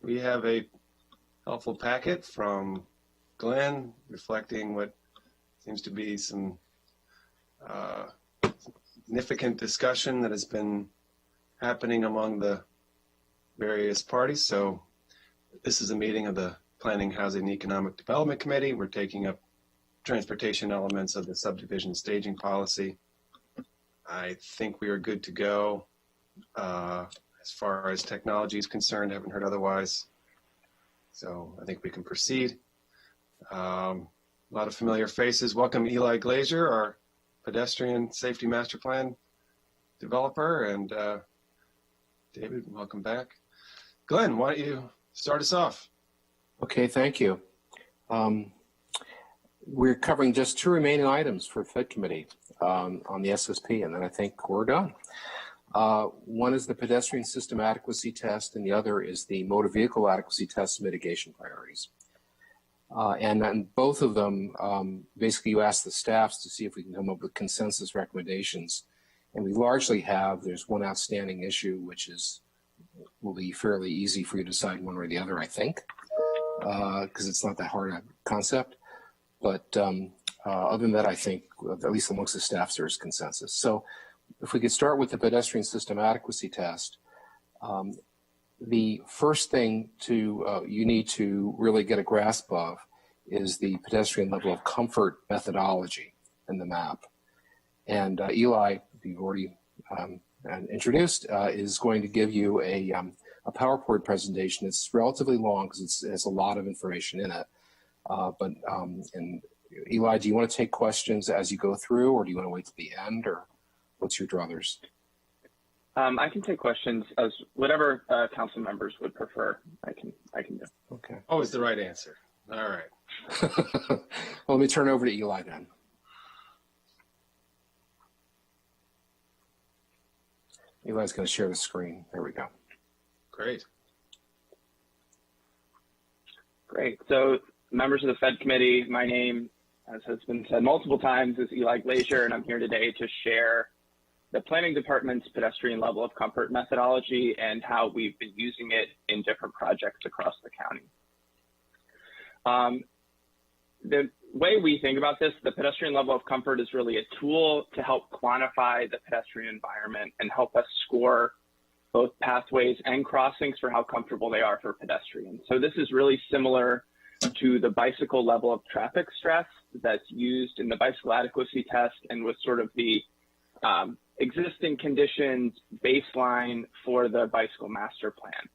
We have a helpful packet from Glenn reflecting what seems to be some significant discussion that has been happening among the various parties. So this is a meeting of the Planning, Housing, and Economic Development Committee. We're taking up transportation elements of the subdivision staging policy. I think we are good to go. As far as technology is concerned, I haven't heard otherwise. So I think we can proceed. A lot of familiar faces. Welcome Eli Glazier, our pedestrian safety master plan developer, and David, welcome back. Glenn, why don't you start us off? Okay, thank you. We're covering just two remaining items for PHED committee on the SSP, and then I think we're done. One is the pedestrian system adequacy test, and the other is the motor vehicle adequacy test mitigation priorities. And then both of them, basically you ask the staffs to see if we can come up with consensus recommendations. And we largely have. There's one outstanding issue, which will be fairly easy for you to decide one or the other, I think, because it's not that hard a concept. But other than that, I think, at least amongst the staffs, there's consensus. So if we could start with the pedestrian system adequacy test, the first thing you need to really get a grasp of is the pedestrian level of comfort methodology in the map. And Eli, you've already introduced, is going to give you a PowerPoint presentation. It's relatively long because it has a lot of information in it. And Eli, do you want to take questions as you go through, or do you want to wait to the end, or what's your druthers? I can take questions as whatever council members would prefer. I can do. Okay. Always the right answer. All right. Well, let me turn over to Eli then. Eli's going to share the screen. There we go. Great. Great. So, members of the PHED committee, my name, as has been said multiple times, is Eli Glazier, and I'm here today to share the planning department's pedestrian level of comfort methodology and how we've been using it in different projects across the county. The way we think about this, the pedestrian level of comfort is really a tool to help quantify the pedestrian environment and help us score both pathways and crossings for how comfortable they are for pedestrians. So this is really similar to the bicycle level of traffic stress that's used in the bicycle adequacy test and was sort of the existing conditions baseline for the bicycle master plan.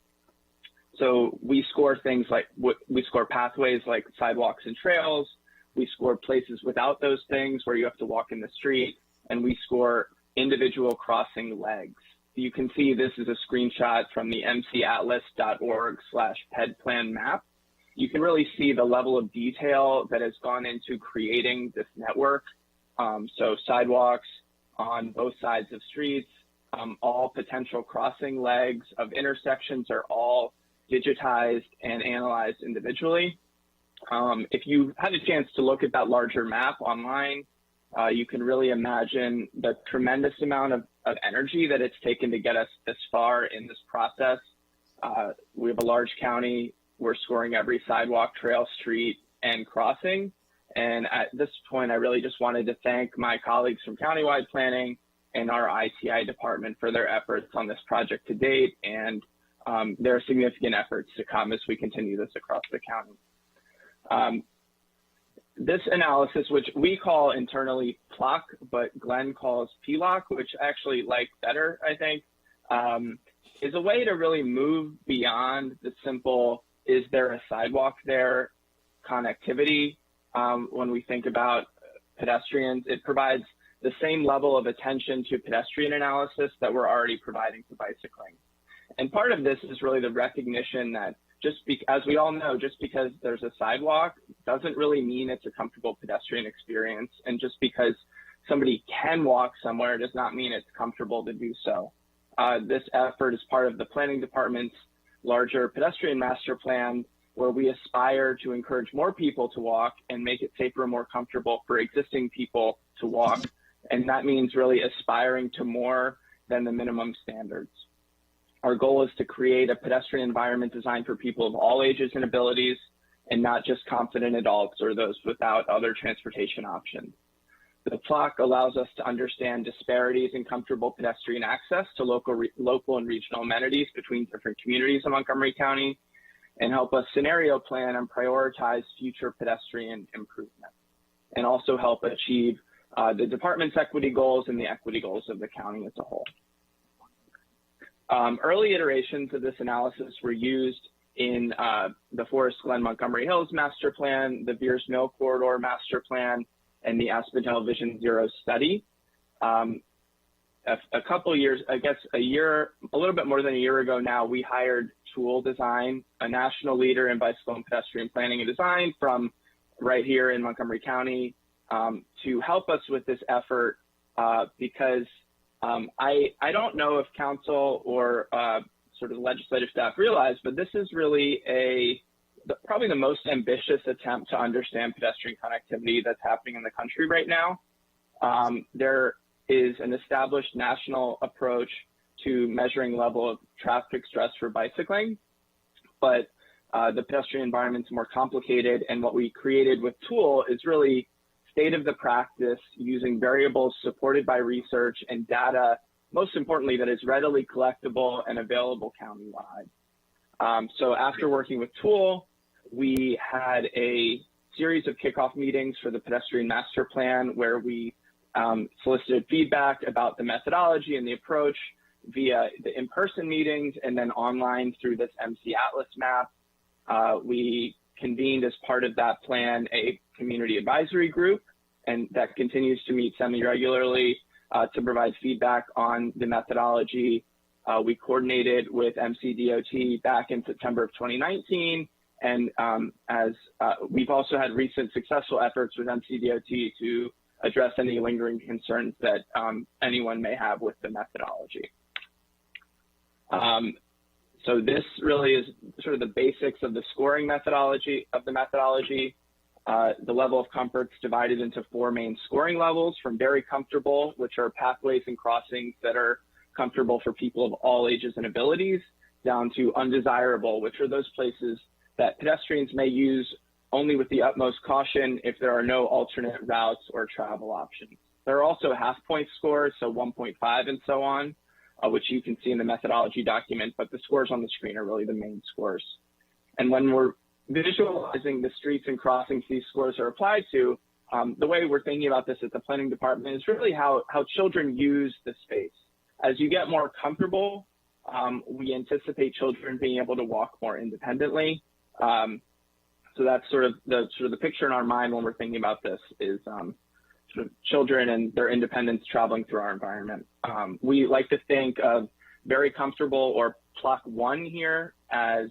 So we score things like, we score pathways like sidewalks and trails, we score places without those things where you have to walk in the street, and we score individual crossing legs. You can see this is a screenshot from the mcatlas.org/PHED plan map. You can really see the level of detail that has gone into creating this network. So sidewalks on both sides of streets, all potential crossing legs of intersections are all digitized and analyzed individually. If you had a chance to look at that larger map online, you can really imagine the tremendous amount of energy that it's taken to get us this far in this process. We have a large county. We're scoring every sidewalk, trail, street, and crossing. And at this point, I really just wanted to thank my colleagues from countywide planning and our ITI department for their efforts on this project to date. And there are significant efforts to come as we continue this across the county. This analysis, which we call internally PLOC, but Glenn calls PLOC, which I actually like better, I think, is a way to really move beyond the simple, is there a sidewalk there, connectivity. When we think about pedestrians, it provides the same level of attention to pedestrian analysis that we're already providing to bicycling. And part of this is really the recognition that as we all know, just because there's a sidewalk doesn't really mean it's a comfortable pedestrian experience. And just because somebody can walk somewhere does not mean it's comfortable to do so. This effort is part of the planning department's larger pedestrian master plan, where we aspire to encourage more people to walk and make it safer and more comfortable for existing people to walk. And that means really aspiring to more than the minimum standards. Our goal is to create a pedestrian environment designed for people of all ages and abilities, and not just confident adults or those without other transportation options. The plaque allows us to understand disparities in comfortable pedestrian access to local and regional amenities between different communities in Montgomery County, and help us scenario plan and prioritize future pedestrian improvement, and also help achieve the department's equity goals and the equity goals of the county as a whole. Early iterations of this analysis were used in the Forest Glen Montgomery Hills Master Plan, the Beers Mill Corridor Master Plan, and the Aspendell Vision Zero study. A couple years, I guess a little bit more than a year ago now, we hired Tool Design, a national leader in bicycle and pedestrian planning and design from right here in Montgomery County, to help us with this effort, because I don't know if council or sort of legislative staff realize, but this is really probably the most ambitious attempt to understand pedestrian connectivity that's happening in the country right now. There is an established national approach to measuring level of traffic stress for bicycling, but the pedestrian environment's more complicated, and what we created with Tool is really state of the practice using variables supported by research and data, most importantly, that is readily collectible and available countywide. So after working with Tool, we had a series of kickoff meetings for the Pedestrian Master Plan where we solicited feedback about the methodology and the approach via the in-person meetings, and then online through this MC Atlas map. We convened as part of that plan a community advisory group, and that continues to meet semi-regularly to provide feedback on the methodology. We coordinated with MCDOT back in September of 2019, and we've also had recent successful efforts with MCDOT to address any lingering concerns that anyone may have with the methodology. So this really is sort of the basics of the scoring methodology The level of comfort's divided into 4 main scoring levels, from very comfortable, which are pathways and crossings that are comfortable for people of all ages and abilities, down to undesirable, which are those places that pedestrians may use only with the utmost caution if there are no alternate routes or travel options. There are also half-point scores, so 1.5 and so on, which you can see in the methodology document, but the scores on the screen are really the main scores. And when we're visualizing the streets and crossings these scores are applied to, the way we're thinking about this at the planning department is really how children use the space. As you get more comfortable, we anticipate children being able to walk more independently. So that's sort of the picture in our mind when we're thinking about this is sort of children and their independence traveling through our environment. We like to think of very comfortable or Block 1 here as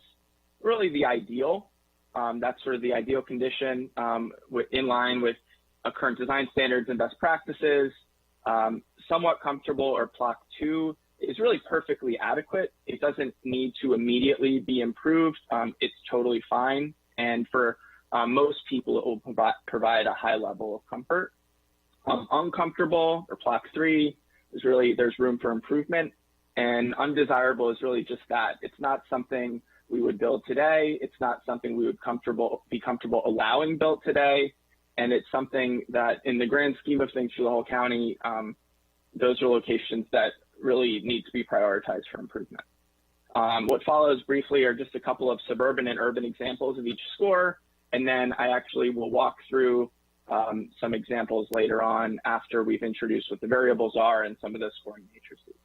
really the ideal. That's sort of the ideal condition in line with current design standards and best practices. Somewhat comfortable or Block 2 is really perfectly adequate. It doesn't need to immediately be improved. It's totally fine. And for most people, it will provide a high level of comfort. Uncomfortable or Block 3 is really, there's room for improvement. And undesirable is really just that. It's not something we would build today. It's not something we would be comfortable allowing built today. And it's something that in the grand scheme of things for the whole county, those are locations that really need to be prioritized for improvement. What follows briefly are just a couple of suburban and urban examples of each score. And then I actually will walk through some examples later on after we've introduced what the variables are and some of the scoring matrices.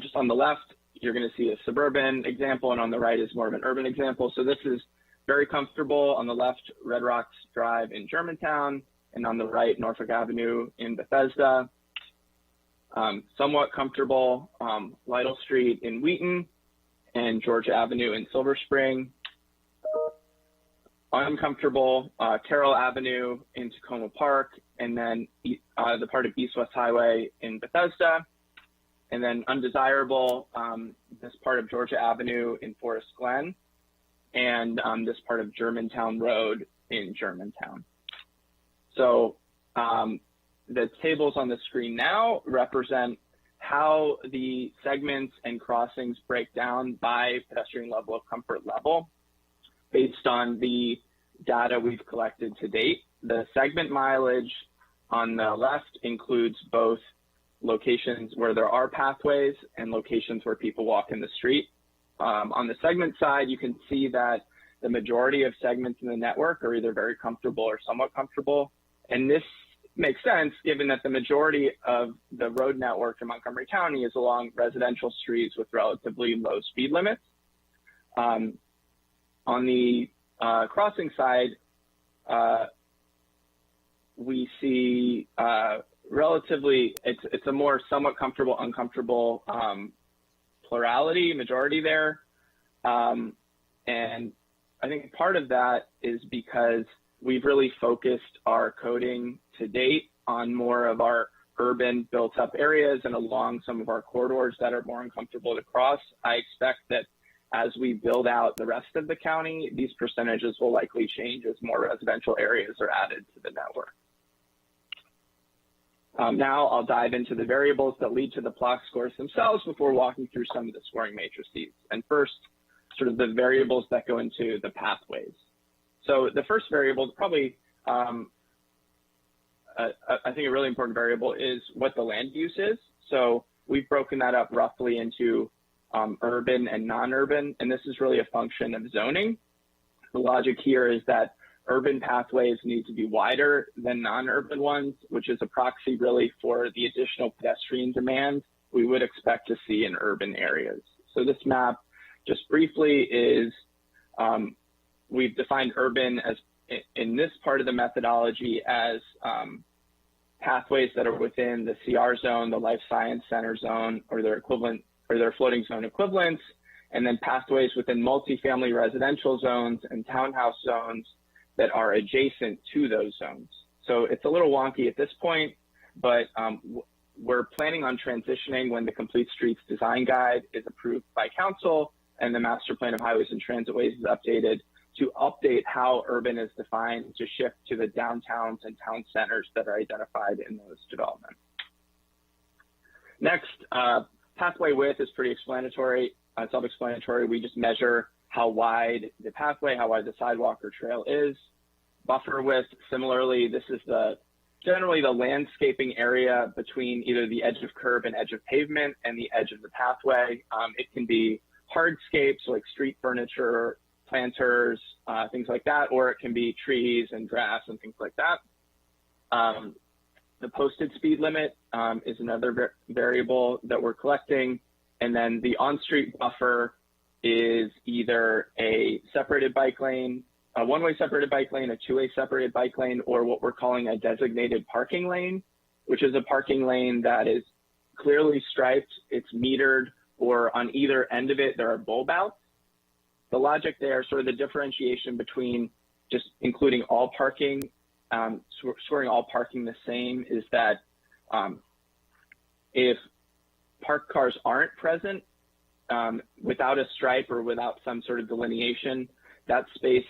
Just on the left, you're going to see a suburban example, and on the right is more of an urban example. So this is very comfortable. On the left, Red Rocks Drive in Germantown, and on the right, Norfolk Avenue in Bethesda. Somewhat comfortable, Lytle Street in Wheaton, and Georgia Avenue in Silver Spring. Uncomfortable, Carroll Avenue in Takoma Park, and then the part of East-West Highway in Bethesda. And then undesirable, this part of Georgia Avenue in Forest Glen, and this part of Germantown Road in Germantown. So the tables on the screen now represent how the segments and crossings break down by pedestrian level of comfort level based on the data we've collected to date. The segment mileage on the left includes both locations where there are pathways and locations where people walk in the street. On the segment side, you can see that the majority of segments in the network are either very comfortable or somewhat comfortable. And this makes sense given that the majority of the road network in Montgomery County is along residential streets with relatively low speed limits. On the crossing side, we see relatively, it's a more somewhat comfortable, uncomfortable majority there. And I think part of that is because we've really focused our coding to date on more of our urban built up areas and along some of our corridors that are more uncomfortable to cross. I expect that as we build out the rest of the county, these percentages will likely change as more residential areas are added to the network. Now I'll dive into the variables that lead to the PLOC scores themselves before walking through some of the scoring matrices. And first, sort of the variables that go into the pathways. So the first variable, probably, I think a really important variable is what the land use is. So we've broken that up roughly into urban and non-urban, and this is really a function of zoning. The logic here is that urban pathways need to be wider than non-urban ones, which is a proxy really for the additional pedestrian demand we would expect to see in urban areas. So this map, just briefly, is we've defined urban as, in this part of the methodology, as pathways that are within the CR zone, the life science center zone, or their equivalent, or their floating zone equivalents, and then pathways within multifamily residential zones and townhouse zones that are adjacent to those zones. So it's a little wonky at this point, but we're planning on transitioning when the Complete Streets Design Guide is approved by Council and the Master Plan of Highways and Transitways is updated to update how urban is defined to shift to the downtowns and town centers that are identified in those developments. Next, pathway width is pretty explanatory, self-explanatory. We just measure how wide the pathway, how wide the sidewalk or trail is. Buffer width, similarly, this is generally the landscaping area between either the edge of curb and edge of pavement and the edge of the pathway. It can be hardscapes like street furniture, planters, things like that, or it can be trees and grass and things like that. The posted speed limit is another variable that we're collecting. And then the on-street buffer is either a separated bike lane, a one-way separated bike lane, a two-way separated bike lane, or what we're calling a designated parking lane, which is a parking lane that is clearly striped, it's metered, or on either end of it, there are bulb outs. The logic there, sort of the differentiation between just including all parking, scoring all parking the same, is that if parked cars aren't present without a stripe or without some sort of delineation, that space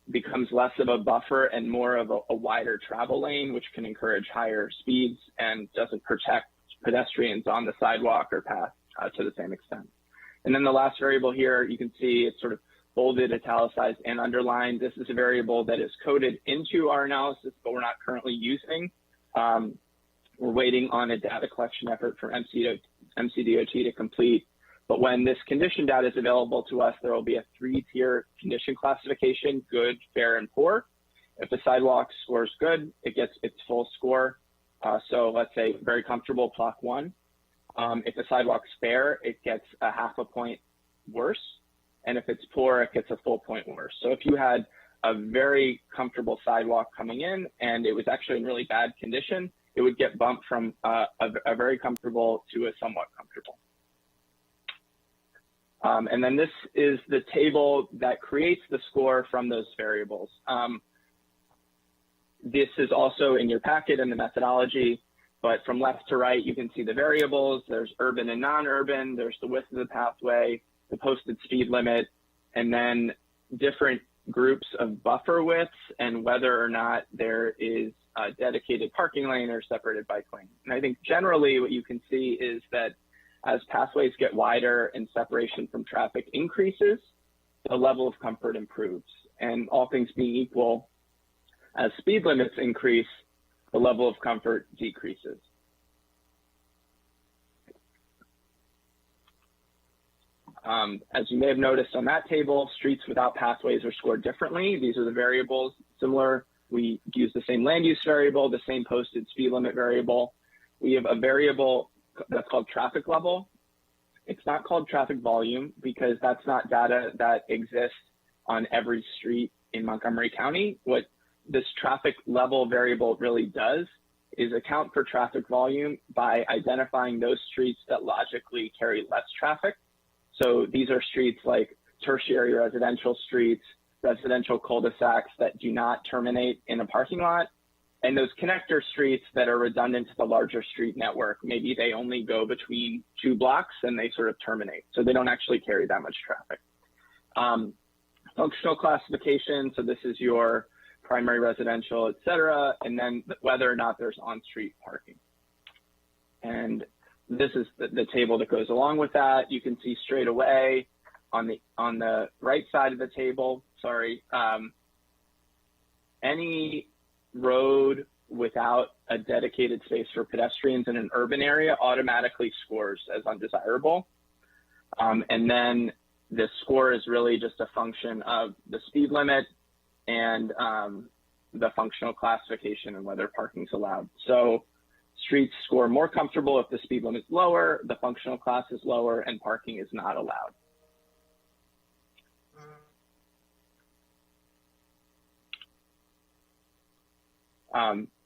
becomes less of a buffer and more of a wider travel lane, which can encourage higher speeds and doesn't protect pedestrians on the sidewalk or path to the same extent. And then the last variable here, you can see it's sort of bolded, italicized, and underlined. This is a variable that is coded into our analysis, but we're not currently using. We're waiting on a data collection effort for MCDOT to complete. But when this condition data is available to us, there will be a 3-tier condition classification: good, fair, and poor. If the sidewalk scores good, it gets its full score. So let's say very comfortable, PLOC 1. If the sidewalk's fair, it gets a half a point worse. And if it's poor, it gets a full point worse. So if you had a very comfortable sidewalk coming in and it was actually in really bad condition, it would get bumped from a very comfortable to a somewhat comfortable. And then this is the table that creates the score from those variables. This is also in your packet in the methodology, but from left to right, you can see the variables. There's urban and non-urban. There's the width of the pathway, the posted speed limit, and then different groups of buffer widths and whether or not there is dedicated parking lane or separated bike lane. And I think generally what you can see is that as pathways get wider and separation from traffic increases, the level of comfort improves. And all things being equal, as speed limits increase, the level of comfort decreases. As you may have noticed on that table, streets without pathways are scored differently. These are the variables. Similar, we use the same land use variable, the same posted speed limit variable. We have a variable that's called traffic level. It's not called traffic volume because that's not data that exists on every street in Montgomery County. What this traffic level variable really does is account for traffic volume by identifying those streets that logically carry less traffic. So these are streets like tertiary residential streets, residential cul-de-sacs that do not terminate in a parking lot, and those connector streets that are redundant to the larger street network. Maybe they only go between 2 blocks and they sort of terminate. So they don't actually carry that much traffic. Functional classification, so this is your primary residential, et cetera, and then whether or not there's on-street parking. And this is the table that goes along with that. You can see straight away on the right side of the table, any road without a dedicated space for pedestrians in an urban area automatically scores as undesirable. And then the score is really just a function of the speed limit and the functional classification and whether parking is allowed. So streets score more comfortable if the speed limit is lower, the functional class is lower, and parking is not allowed.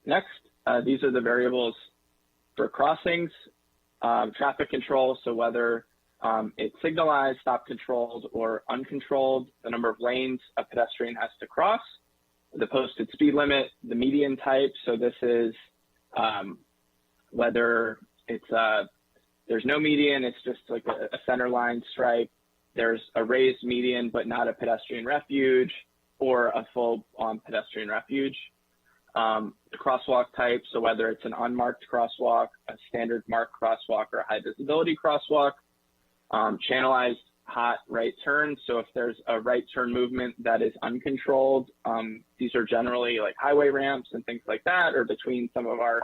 Next, these are the variables for crossings, traffic control, so whether it's signalized, stop controlled, or uncontrolled, the number of lanes a pedestrian has to cross, the posted speed limit, the median type, so this is whether it's there's no median, it's just like a center line stripe, there's a raised median but not a pedestrian refuge, or a full pedestrian refuge. The crosswalk type, so whether it's an unmarked crosswalk, a standard marked crosswalk, or a high visibility crosswalk. Channelized hot right turn, so if there's a right turn movement that is uncontrolled, these are generally like highway ramps and things like that, or between some of our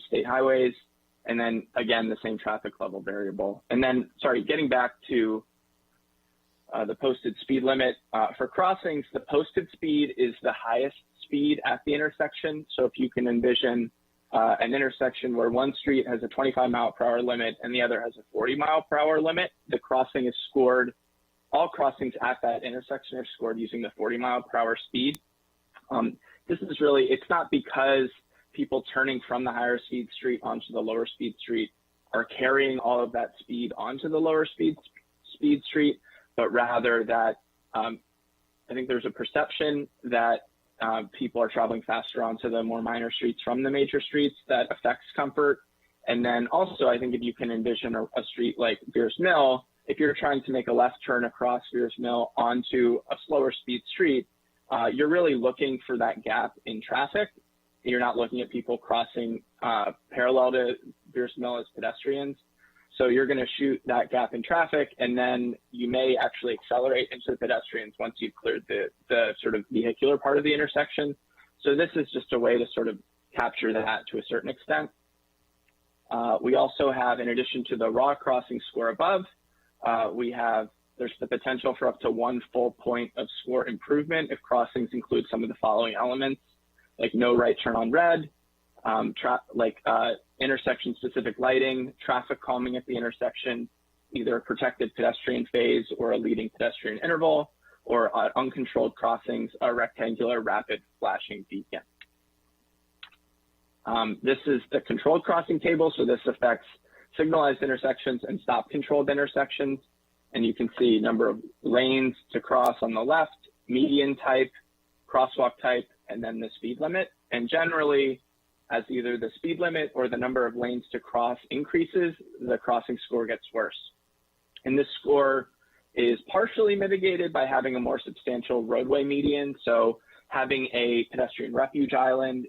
state highways. And then again, the same traffic level variable. And then, sorry, getting back to the posted speed limit. For crossings, the posted speed is the highest speed at the intersection. So if you can envision an intersection where one street has a 25-mile-per-hour limit and the other has a 40-mile-per-hour limit, the crossing is scored. All crossings at that intersection are scored using the 40-mile-per-hour speed. This is really, it's not because people turning from the higher speed street onto the lower speed street are carrying all of that speed onto the lower speed street, but rather that I think there's a perception that people are traveling faster onto the more minor streets from the major streets that affects comfort. And then also, I think if you can envision a street like Beers Mill, if you're trying to make a left turn across Beers Mill onto a slower speed street, you're really looking for that gap in traffic. You're not looking at people crossing parallel to Beers Mill as pedestrians. So you're going to shoot that gap in traffic, and then you may actually accelerate into the pedestrians once you've cleared the sort of vehicular part of the intersection. So this is just a way to sort of capture that to a certain extent. We also have, in addition to the raw crossing score above, there's the potential for up to 1 full point of score improvement if crossings include some of the following elements, like no right turn on red, intersection-specific lighting, traffic calming at the intersection, either a protected pedestrian phase or a leading pedestrian interval, or uncontrolled crossings, a rectangular rapid flashing beacon. This is the controlled crossing table, so this affects signalized intersections and stop-controlled intersections. And you can see number of lanes to cross on the left, median type, crosswalk type, and then the speed limit. And generally, as either the speed limit or the number of lanes to cross increases, the crossing score gets worse. And this score is partially mitigated by having a more substantial roadway median. So having a pedestrian refuge island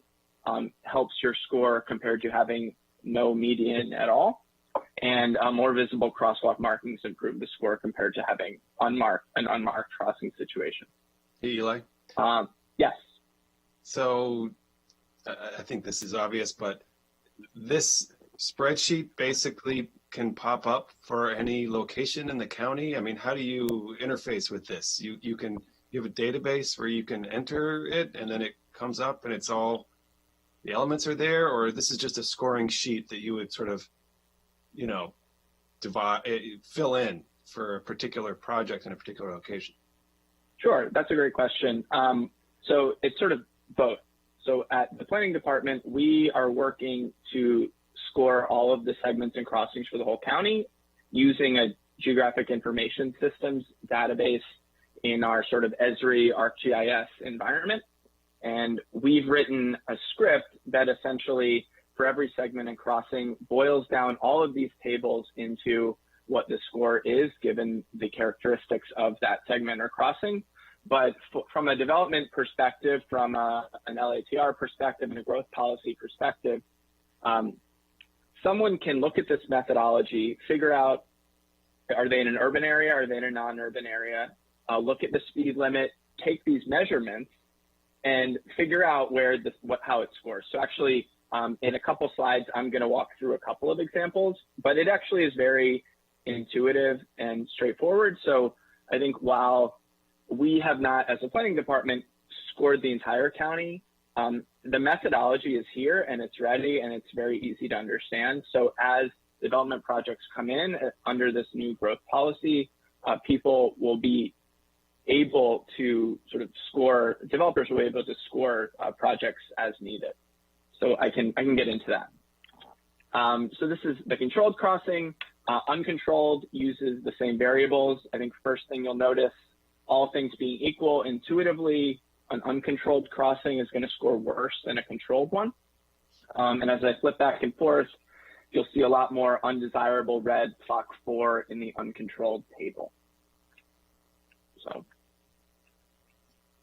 helps your score compared to having no median at all. And more visible crosswalk markings improve the score compared to having an unmarked crossing situation. Hey, Eli? Yes. So I think this is obvious, but this spreadsheet basically can pop up for any location in the county. I mean, how do you interface with this? You have a database where you can enter it and then it comes up and it's all, the elements are there, or this is just a scoring sheet that you would sort of, fill in for a particular project in a particular location? Sure, that's a great question. So it's sort of both. So at the planning department, we are working to score all of the segments and crossings for the whole county using a geographic information systems database in our sort of Esri ArcGIS environment. And we've written a script that essentially for every segment and crossing boils down all of these tables into what the score is given the characteristics of that segment or crossing. But from a development perspective, from an LATR perspective and a growth policy perspective, someone can look at this methodology, figure out, are they in an urban area? Are they in a non-urban area? Look at the speed limit, take these measurements, and figure out how it scores. So actually, in a couple slides, I'm going to walk through a couple of examples, but it actually is very intuitive and straightforward. So I think while we have not, as a planning department, scored the entire county, the methodology is here and it's ready and it's very easy to understand. So as development projects come in under this new growth policy, people will be able to sort of score, developers will be able to score projects as needed. So I can get into that. So this is the controlled crossing. Uncontrolled uses the same variables. I think first thing you'll notice, all things being equal, intuitively, an uncontrolled crossing is going to score worse than a controlled one. And as I flip back and forth, you'll see a lot more undesirable red clock 4 in the uncontrolled table. So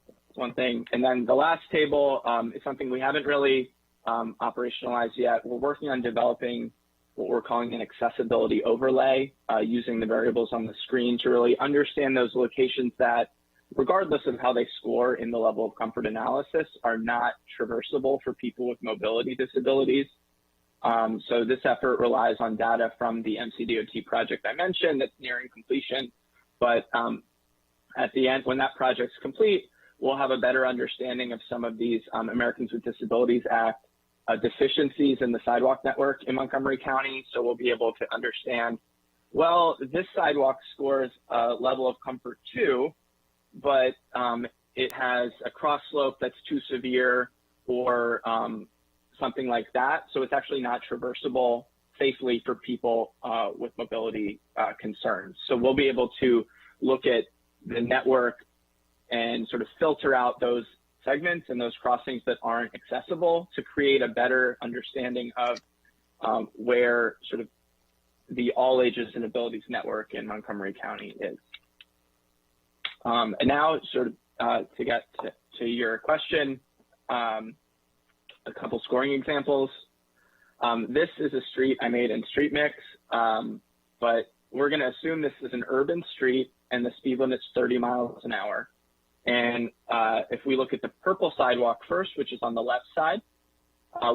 that's one thing. And then the last table is something we haven't really operationalized yet. We're working on developing what we're calling an accessibility overlay, using the variables on the screen to really understand those locations that, regardless of how they score in the level of comfort analysis, are not traversable for people with mobility disabilities. So this effort relies on data from the MCDOT project I mentioned that's nearing completion. But at the end, when that project's complete, we'll have a better understanding of some of these Americans with Disabilities Act deficiencies in the sidewalk network in Montgomery County. So we'll be able to understand, well, this sidewalk scores a level of comfort 2, but it has a cross slope that's too severe or something like that. So it's actually not traversable safely for people with mobility concerns. So we'll be able to look at the network and sort of filter out those segments and those crossings that aren't accessible to create a better understanding of where sort of the all ages and abilities network in Montgomery County is. And now sort of to get to your question, a couple scoring examples. This is a street I made in Street Mix, but we're going to assume this is an urban street and the speed limit's 30 miles an hour. And if we look at the purple sidewalk first, which is on the left side,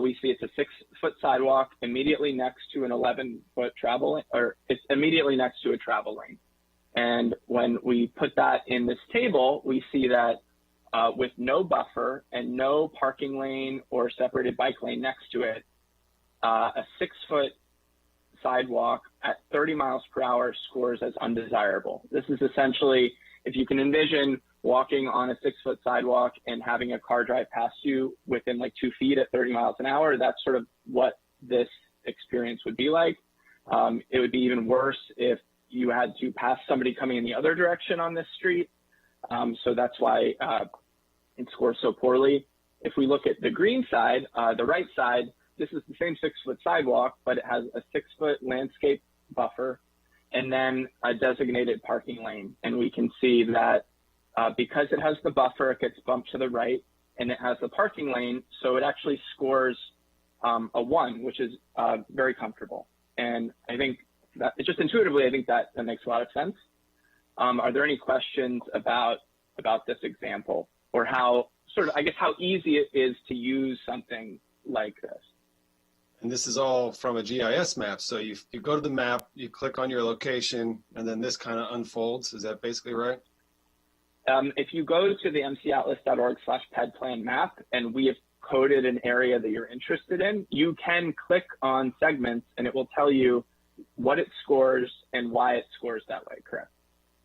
we see it's a 6-foot sidewalk immediately next to an 11-foot travel lane, or it's immediately next to a travel lane. And when we put that in this table, we see that with no buffer and no parking lane or separated bike lane next to it, a 6-foot sidewalk at 30 miles per hour scores as undesirable. This is essentially, if you can envision walking on a 6-foot sidewalk and having a car drive past you within like 2 feet at 30 miles an hour, that's sort of what this experience would be like. It would be even worse if you had to pass somebody coming in the other direction on this street. So that's why it scores so poorly. If we look at the green side, the right side, this is the same 6-foot sidewalk, but it has a 6-foot landscape buffer and then a designated parking lane. And we can see that because it has the buffer, it gets bumped to the right. and it has the parking lane, so it actually scores a 1, which is very comfortable. And I think that just intuitively, I think that makes a lot of sense. Are there any questions about this example, or how how easy it is to use something like this? And this is all from a GIS map. So you go to the map, you click on your location, and then this kind of unfolds. Is that basically right? If you go to the mcatlas.org/PHED plan map, and we have coded an area that you're interested in, you can click on segments and it will tell you what it scores and why it scores that way, correct?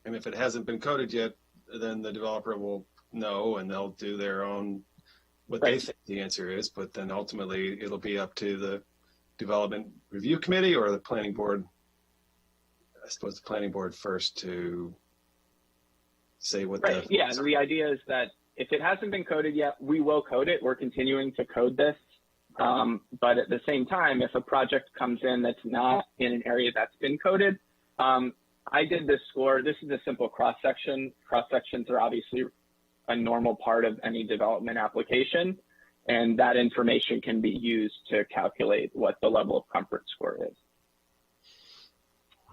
And if it hasn't been coded yet, then the developer will know and they'll do their own, what they think the answer is, but then ultimately it'll be up to the development review committee or the planning board. I suppose the planning board first to say what the idea is that if it hasn't been coded yet, we will code it. We're continuing to code this. But at the same time, if a project comes in that's not in an area that's been coded, I did this score. This is a simple cross-section. Cross-sections are obviously a normal part of any development application, and that information can be used to calculate what the level of comfort score is.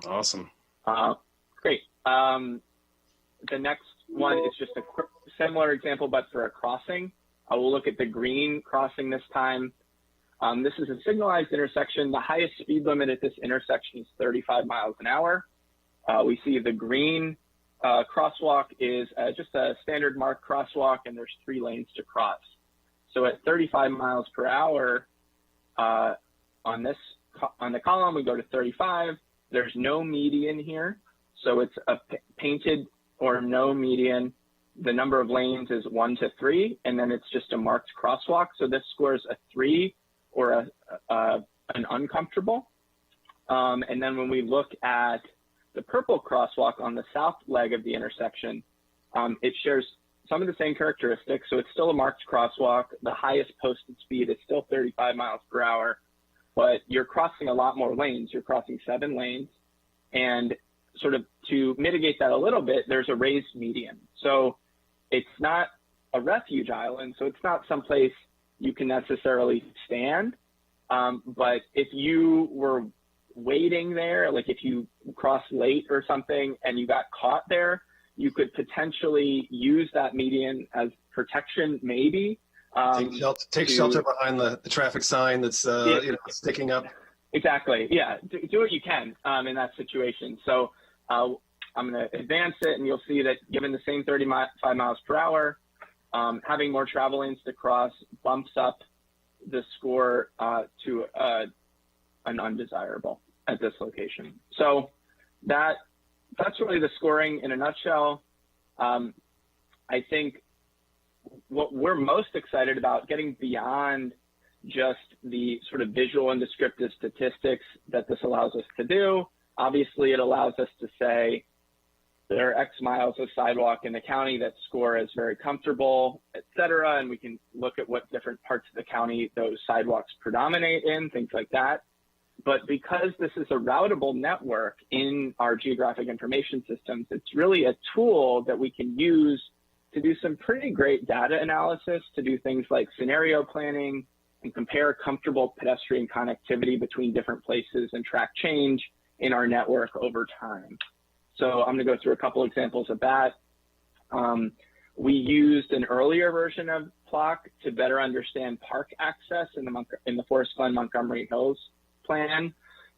Awesome. Great. The next one is just a similar example, but for a crossing. I will look at the green crossing this time. This is a signalized intersection. The highest speed limit at this intersection is 35 miles an hour. We see the green crosswalk is just a standard marked crosswalk, and there's 3 lanes to cross. So at 35 miles per hour, on the column, we go to 35. There's no median here. So it's a painted or no median. The number of lanes is 1 to 3, and then it's just a marked crosswalk. So this scores a 3 or an uncomfortable. And then when we look at the purple crosswalk on the south leg of the intersection, it shares some of the same characteristics. So it's still a marked crosswalk. The highest posted speed is still 35 miles per hour, but you're crossing a lot more lanes. You're crossing 7 lanes. And sort of to mitigate that a little bit, there's a raised median. So it's not a refuge island, so it's not someplace you can necessarily stand. But if you were waiting there, like if you crossed late or something and you got caught there, you could potentially use that median as protection, maybe. Take shelter behind the traffic sign that's sticking up. Exactly. Yeah. Do what you can in that situation. So I'm going to advance it, and you'll see that given the same 35 miles per hour, having more travel lanes to cross bumps up the score to an undesirable at this location. So that's really the scoring in a nutshell. I think what we're most excited about, getting beyond just the sort of visual and descriptive statistics that this allows us to do. Obviously, it allows us to say there are X miles of sidewalk in the county that score as very comfortable, et cetera, and we can look at what different parts of the county those sidewalks predominate in, things like that. But because this is a routable network in our geographic information systems, it's really a tool that we can use to do some pretty great data analysis, to do things like scenario planning and compare comfortable pedestrian connectivity between different places and track change in our network over time. So I'm going to go through a couple examples of that. We used an earlier version of PLOC to better understand park access in the Forest Glen Montgomery Hills plan.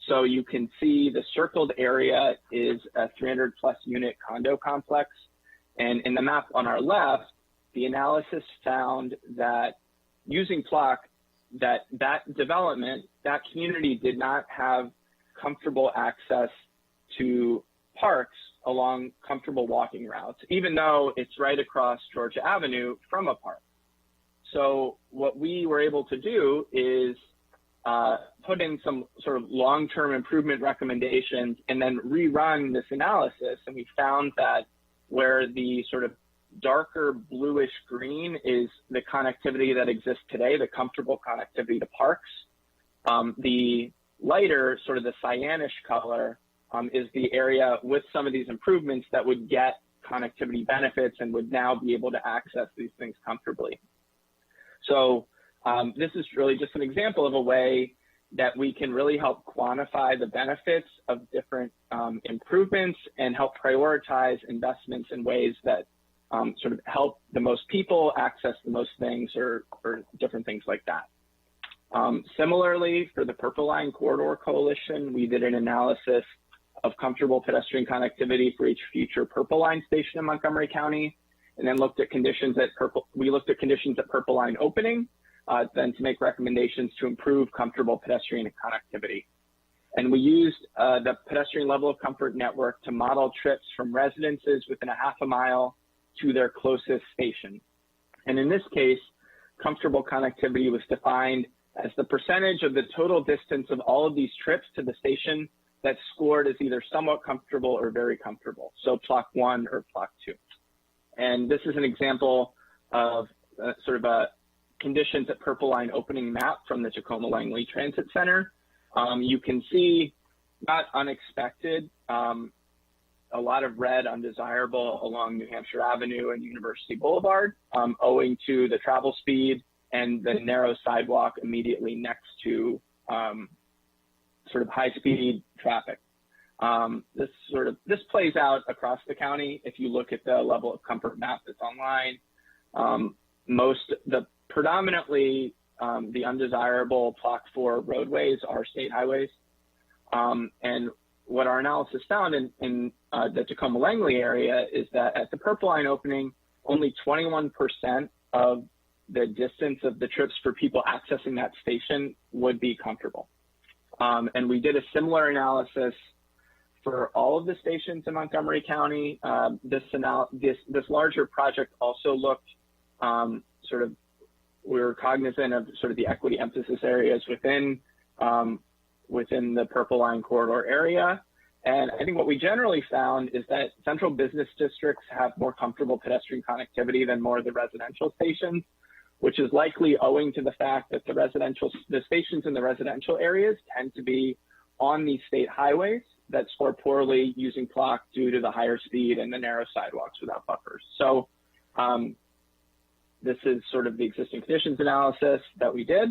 So you can see the circled area is a 300+ unit condo complex. And in the map on our left, the analysis found that using PLOC, that development, that community did not have comfortable access to parks along comfortable walking routes, even though it's right across Georgia Avenue from a park. So what we were able to do is put in some sort of long-term improvement recommendations and then rerun this analysis. And we found that where the sort of darker bluish green is the connectivity that exists today, the comfortable connectivity to parks. The lighter, sort of the cyanish color, is the area with some of these improvements that would get connectivity benefits and would now be able to access these things comfortably. So this is really just an example of a way that we can really help quantify the benefits of different improvements and help prioritize investments in ways that sort of help the most people access the most things or different things like that. Similarly, for the Purple Line Corridor Coalition, we did an analysis of comfortable pedestrian connectivity for each future Purple Line station in Montgomery County, and then looked at conditions at Purple Line opening, then to make recommendations to improve comfortable pedestrian connectivity. And we used the pedestrian level of comfort network to model trips from residences within a half a mile to their closest station. And in this case, comfortable connectivity was defined as the percentage of the total distance of all of these trips to the station that scored as either somewhat comfortable or very comfortable. So PLOC 1 or PLOC 2. And this is an example of sort of a conditions at Purple Line opening map from the Takoma Langley Transit Center. You can see, not unexpected, a lot of red undesirable along New Hampshire Avenue and University Boulevard, owing to the travel speed and the narrow sidewalk immediately next to sort of high-speed traffic. This plays out across the county. If you look at the level of comfort map that's online, predominantly the undesirable PLOC 4 roadways are state highways. And what our analysis found in the Takoma Langley area is that at the Purple Line opening, only 21% of the distance of the trips for people accessing that station would be comfortable. And we did a similar analysis for all of the stations in Montgomery County. This larger project also looked we were cognizant of sort of the equity emphasis areas within the Purple Line corridor area. And I think what we generally found is that central business districts have more comfortable pedestrian connectivity than more of the residential stations, which is likely owing to the fact that the stations in the residential areas tend to be on these state highways that score poorly using PLOC due to the higher speed and the narrow sidewalks without buffers. So this is sort of the existing conditions analysis that we did.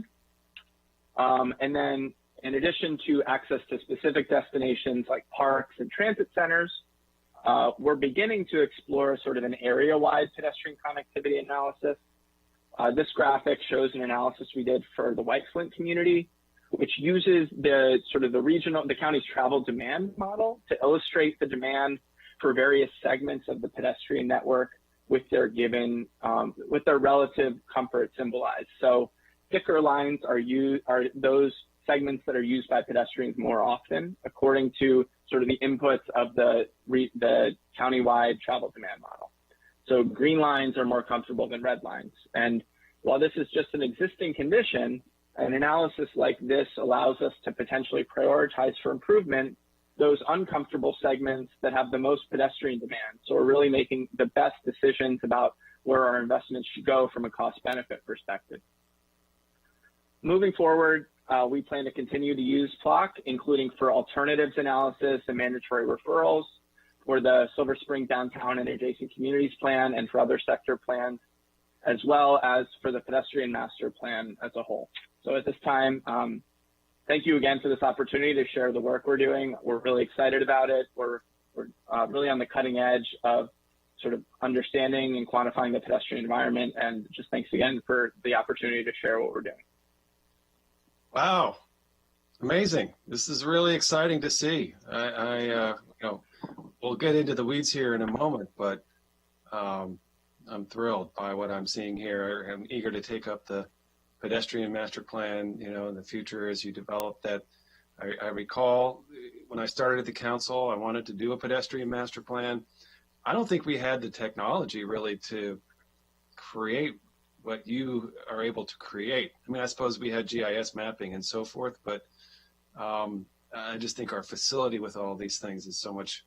And then in addition to access to specific destinations like parks and transit centers, we're beginning to explore sort of an area-wide pedestrian connectivity analysis. This graphic shows an analysis we did for the White Flint community, which uses the county's travel demand model to illustrate the demand for various segments of the pedestrian network with their with their relative comfort symbolized. So thicker lines are those segments that are used by pedestrians more often, according to sort of the inputs of the countywide travel demand model. So green lines are more comfortable than red lines. And while this is just an existing condition, an analysis like this allows us to potentially prioritize for improvement those uncomfortable segments that have the most pedestrian demand. So we're really making the best decisions about where our investments should go from a cost-benefit perspective. Moving forward, we plan to continue to use PLOC, including for alternatives analysis and mandatory referrals for the Silver Spring Downtown and Adjacent Communities Plan and for other sector plans, as well as for the Pedestrian Master Plan as a whole. So at this time, thank you again for this opportunity to share the work we're doing. We're really excited about it. We're really on the cutting edge of sort of understanding and quantifying the pedestrian environment. And just thanks again for the opportunity to share what we're doing. Wow, amazing! This is really exciting to see. We'll get into the weeds here in a moment, but I'm thrilled by what I'm seeing here. I'm eager to take up the pedestrian master plan, in the future as you develop that. I recall when I started at the council, I wanted to do a pedestrian master plan. I don't think we had the technology really to create what you are able to create. I mean, I suppose we had GIS mapping and so forth, but I just think our facility with all these things is so much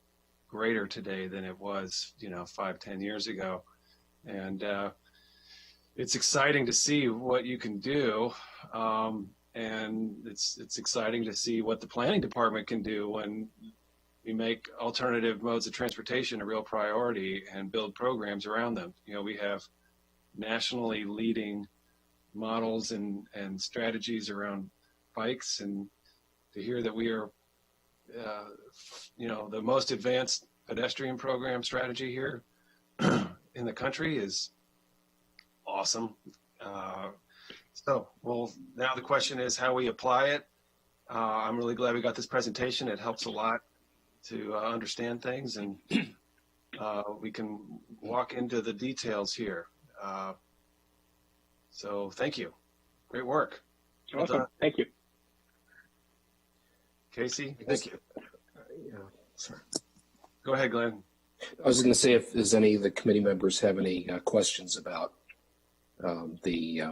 greater today than it was, 5-10 years ago. And it's exciting to see what you can do. And it's exciting to see what the planning department can do when we make alternative modes of transportation a real priority and build programs around them. We have nationally leading models and strategies around bikes, and to hear that we are, the most advanced pedestrian program strategy here in the country is awesome. Well, now the question is how we apply it. I'm really glad we got this presentation. It helps a lot to understand things, and we can walk into the details here. So thank you. Great work. Awesome. Thank you. Casey, Thank you. Yeah, sorry. Go ahead, Glenn. I was going to say if there's any of the committee members have any questions about the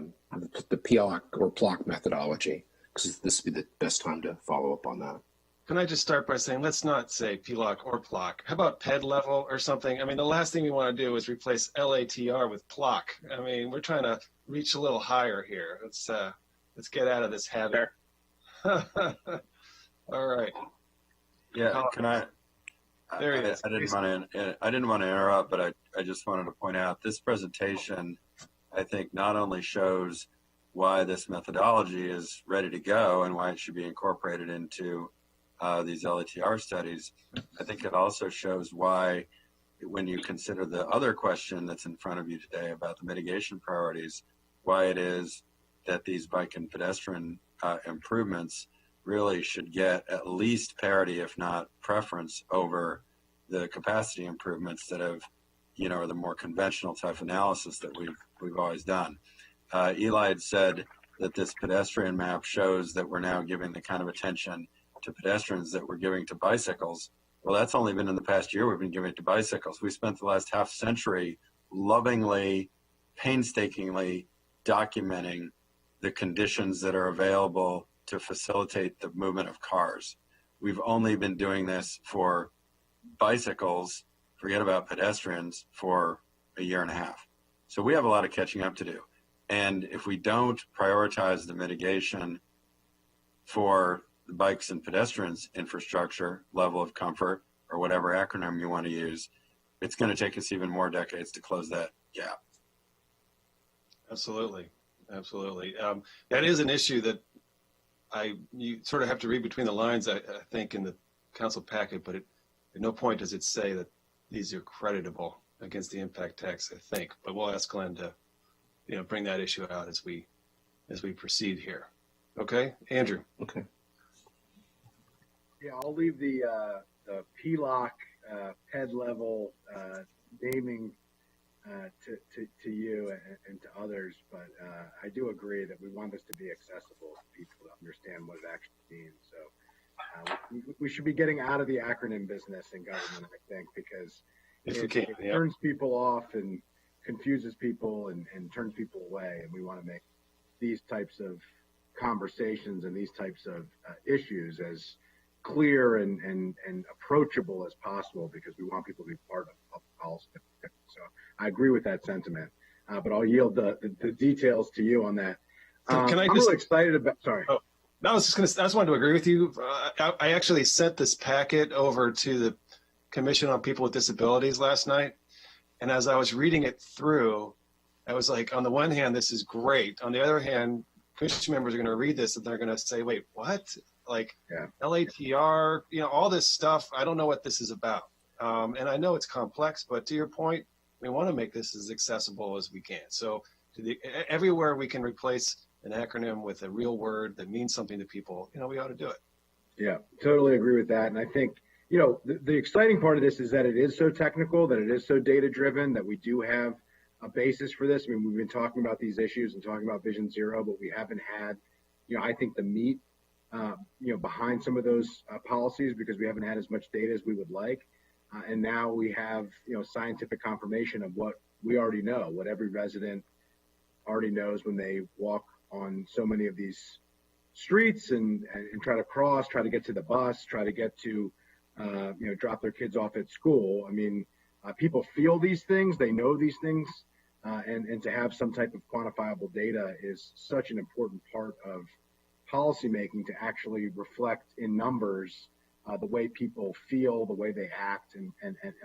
PLOC or PLOC methodology, because this would be the best time to follow up on that. Can I just start by saying, let's not say PLOC or PLOC. How about PHED level or something? I mean, the last thing we want to do is replace LATR with PLOC. I mean, we're trying to reach a little higher here. Let's get out of this habit. All right. Yeah, can I? There he is. I didn't want to interrupt, but I just wanted to point out this presentation, I think, not only shows why this methodology is ready to go and why it should be incorporated into these LATR studies. I think it also shows why, when you consider the other question that's in front of you today about the mitigation priorities, why it is that these bike and pedestrian improvements really should get at least parity, if not preference, over the capacity improvements that have, are the more conventional type analysis that we've always done. Eli had said that this pedestrian map shows that we're now giving the kind of attention to pedestrians that we're giving to bicycles. Well, that's only been in the past year we've been giving it to bicycles. We spent the last half century lovingly, painstakingly documenting the conditions that are available to facilitate the movement of cars. We've only been doing this for bicycles, forget about pedestrians, for a year and a half. So we have a lot of catching up to do. And if we don't prioritize the mitigation for the bikes and pedestrians infrastructure, level of comfort, or whatever acronym you want to use, it's going to take us even more decades to close that gap. Absolutely. That is an issue that you sort of have to read between the lines, I think, in the council packet, but at no point does it say that these are creditable against the impact tax, I think. But we'll ask Glenn to, bring that issue out as we proceed here. Okay, Andrew. Okay. Yeah, I'll leave the PLOC PHED level naming to you and to others, but I do agree that we want this to be accessible to people to understand what it actually means. So we should be getting out of the acronym business in government, I think, because it turns people off and confuses people and turns people away. And we want to make these types of conversations and these types of issues as clear and approachable as possible, because we want people to be part of policy. So I agree with that sentiment, but I'll yield the details to you on that. I'm really excited about, sorry. Oh, I just wanted to agree with you. I actually sent this packet over to the Commission on People with Disabilities last night. And as I was reading it through, I was like, on the one hand, this is great. On the other hand, commission members are going to read this and they're going to say, wait, what? Like LATR, all this stuff. I don't know what this is about. And I know it's complex, but to your point, we want to make this as accessible as we can. So everywhere we can replace an acronym with a real word that means something to people, we ought to do it. Yeah, totally agree with that. And I think, the exciting part of this is that it is so technical, that it is so data driven, that we do have a basis for this. I mean, we've been talking about these issues and talking about Vision Zero, but we haven't had, I think the meat, behind some of those policies, because we haven't had as much data as we would like. And now we have, scientific confirmation of what we already know, what every resident already knows when they walk on so many of these streets and try to cross, try to get to the bus, try to get to, drop their kids off at school. I mean, people feel these things, they know these things, and to have some type of quantifiable data is such an important part of policymaking, to actually reflect in numbers the way people feel, the way they act, and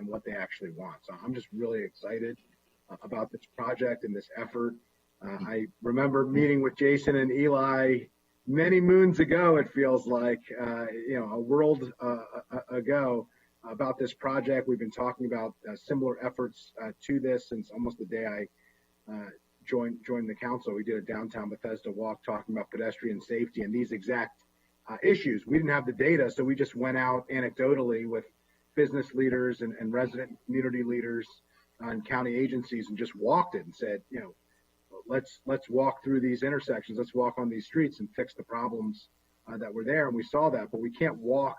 what they actually want. So I'm just really excited about this project and this effort. I remember meeting with Jason and Eli many moons ago, it feels like, a world ago about this project. We've been talking about similar efforts to this since almost the day I joined the council. We did a downtown Bethesda walk talking about pedestrian safety and these exact issues. We didn't have the data, so we just went out anecdotally with business leaders and resident community leaders and county agencies and just walked it and said, let's walk through these intersections, let's walk on these streets and fix the problems that were there. And we saw that, but we can't walk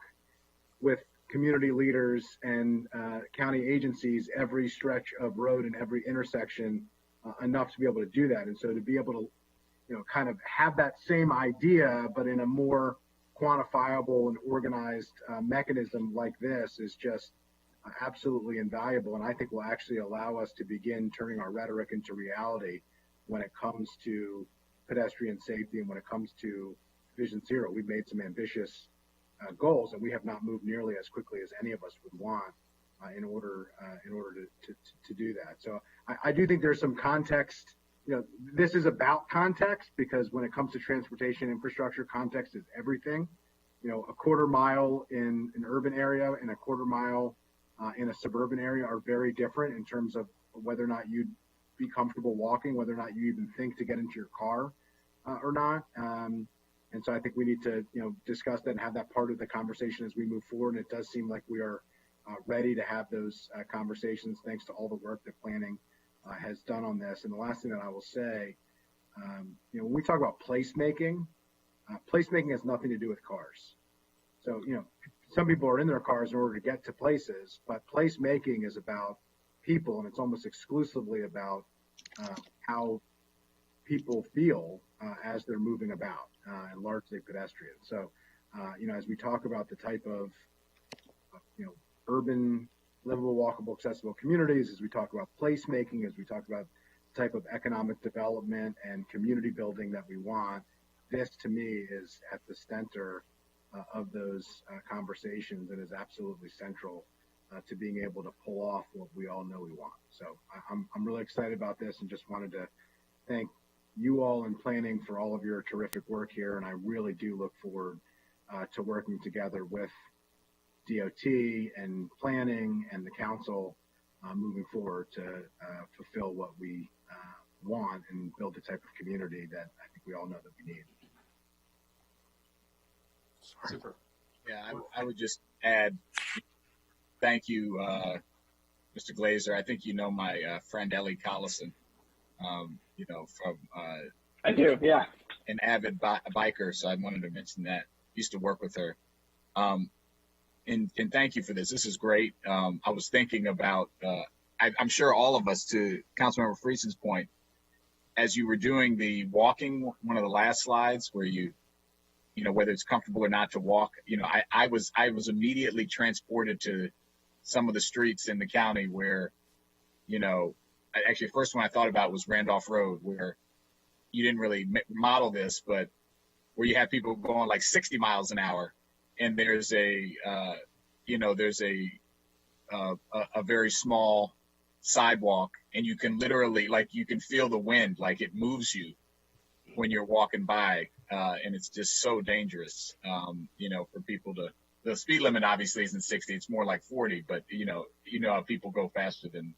with community leaders and county agencies every stretch of road and every intersection enough to be able to do that. And so to be able to, kind of have that same idea, but in a more quantifiable and organized mechanism like this is just absolutely invaluable. And I think will actually allow us to begin turning our rhetoric into reality when it comes to pedestrian safety and when it comes to Vision Zero. We've made some ambitious goals, and we have not moved nearly as quickly as any of us would want in order to do that. So I do think there's some context. This is about context, because when it comes to transportation infrastructure, context is everything. A quarter mile in an urban area and a quarter mile in a suburban area are very different in terms of whether or not you'd be comfortable walking, whether or not you even think to get into your car or not. And so I think we need to, discuss that and have that part of the conversation as we move forward. And it does seem like we are ready to have those conversations, thanks to all the work that planning has done on this. And the last thing that I will say, when we talk about placemaking, placemaking has nothing to do with cars. So, some people are in their cars in order to get to places, but placemaking is about people, and it's almost exclusively about how people feel as they're moving about, and largely pedestrian. So, as we talk about the type of, urban, livable, walkable, accessible communities, as we talk about placemaking, as we talk about the type of economic development and community building that we want, this to me is at the center of those conversations and is absolutely central to being able to pull off what we all know we want. So I'm really excited about this and just wanted to thank you all in planning for all of your terrific work here. And I really do look forward to working together with DOT and planning and the council moving forward to fulfill what we want and build the type of community that I think we all know that we need. Super. Yeah, I would just add, thank you, Mr. Glazer. I think my friend Ellie Collison, from I do, yeah. An avid biker, so I wanted to mention that. Used to work with her. And thank you for this. This is great. I was thinking about, I'm sure all of us, to Councilmember Friesen's point, as you were doing the walking, one of the last slides where whether it's comfortable or not to walk, I was immediately transported to some of the streets in the county where, actually, first one I thought about was Randolph Road, where you didn't really model this, but where you have people going like 60 miles an hour, and there's a very small sidewalk, and you can literally, you can feel the wind, like it moves you when you're walking by, and it's just so dangerous, for people to. The speed limit obviously isn't 60; it's more like 40. But how people go faster than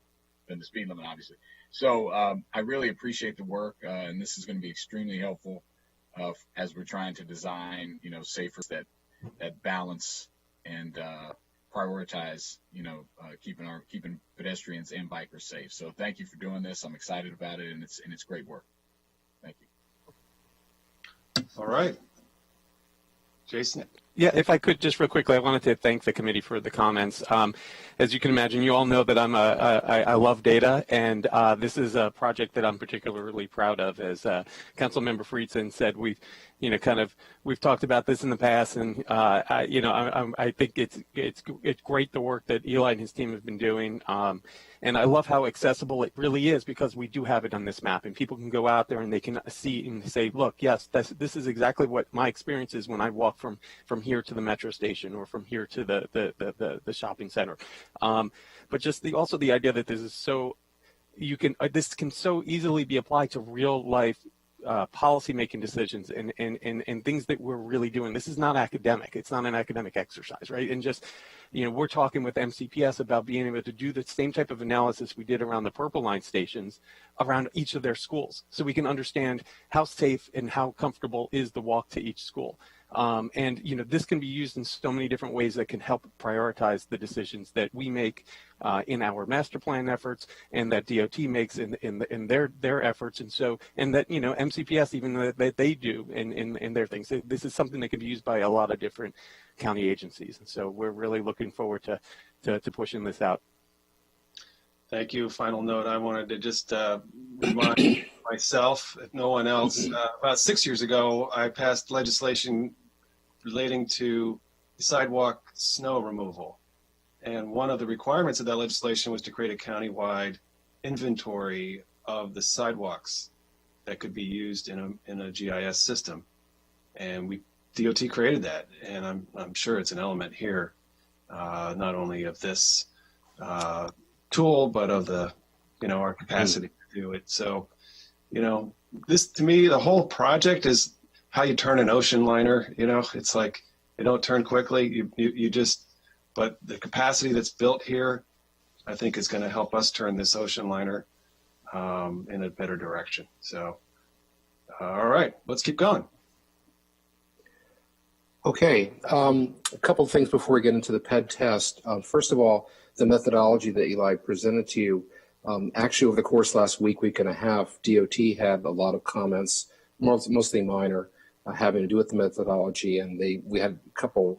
the speed limit, obviously. So I really appreciate the work, and this is going to be extremely helpful as we're trying to design, safer that balance and prioritize, keeping pedestrians and bikers safe. So thank you for doing this. I'm excited about it, and it's great work. Thank you. All right. Jason? Yeah, if I could just real quickly, I wanted to thank the committee for the comments. As you can imagine, you all know that I love data, and this is a project that I'm particularly proud of. As Councilmember Friedson said, we've talked about this in the past, and I think it's great the work that Eli and his team have been doing. And I love how accessible it really is, because we do have it on this map, and people can go out there and they can see and say, look, yes, this is exactly what my experience is when I walk from here to the metro station or from here to the shopping center. But just also the idea that this is so this can so easily be applied to real life policy making decisions and things that we're really doing. This is not academic. It's not an academic exercise, right? And just, we're talking with MCPS about being able to do the same type of analysis we did around the Purple Line stations around each of their schools, so we can understand how safe and how comfortable is the walk to each school. And this can be used in so many different ways that can help prioritize the decisions that we make in our master plan efforts, and that DOT makes in their efforts, and that MCPS even that they do in their things. This is something that can be used by a lot of different county agencies, and so we're really looking forward to pushing this out. Thank you. Final note, I wanted to just remind myself, if no one else, about 6 years ago, I passed legislation relating to sidewalk snow removal. And one of the requirements of that legislation was to create a countywide inventory of the sidewalks that could be used in a GIS system. And DOT created that. And I'm sure it's an element here, not only of this tool, but of our capacity to do it. So, this, to me, the whole project is how you turn an ocean liner. It's like, you don't turn quickly, you just, but the capacity that's built here, I think, is going to help us turn this ocean liner in a better direction. So, all right, let's keep going. Okay, a couple of things before we get into the PHED test. First of all, the methodology that Eli presented to you, actually over the course last week and a half, DOT had a lot of comments, mostly minor, having to do with the methodology, and we had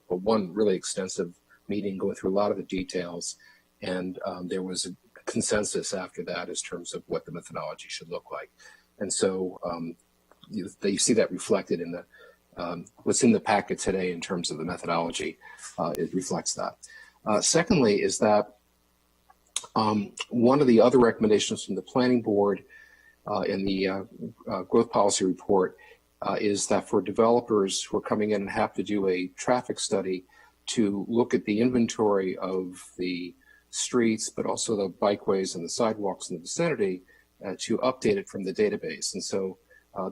one really extensive meeting going through a lot of the details, and there was a consensus after that as terms of what the methodology should look like. And so you see that reflected in what's in the packet today in terms of the methodology. It reflects that. Secondly is that one of the other recommendations from the planning board in the growth policy report is that for developers who are coming in and have to do a traffic study to look at the inventory of the streets, but also the bikeways and the sidewalks in the vicinity, to update it from the database. And so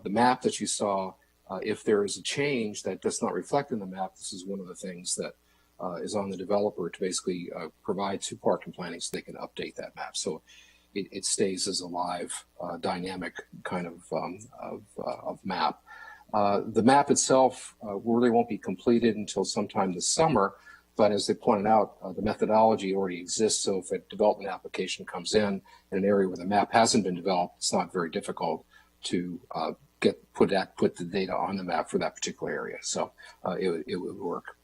the map that you saw, if there is a change that does not reflect in the map, this is one of the things that is on the developer to basically provide to parking planning so they can update that map. So it stays as a live, dynamic kind of map. The map itself really won't be completed until sometime this summer, but as they pointed out, the methodology already exists. So if a development application comes in an area where the map hasn't been developed, it's not very difficult to put the data on the map for that particular area. So it would work.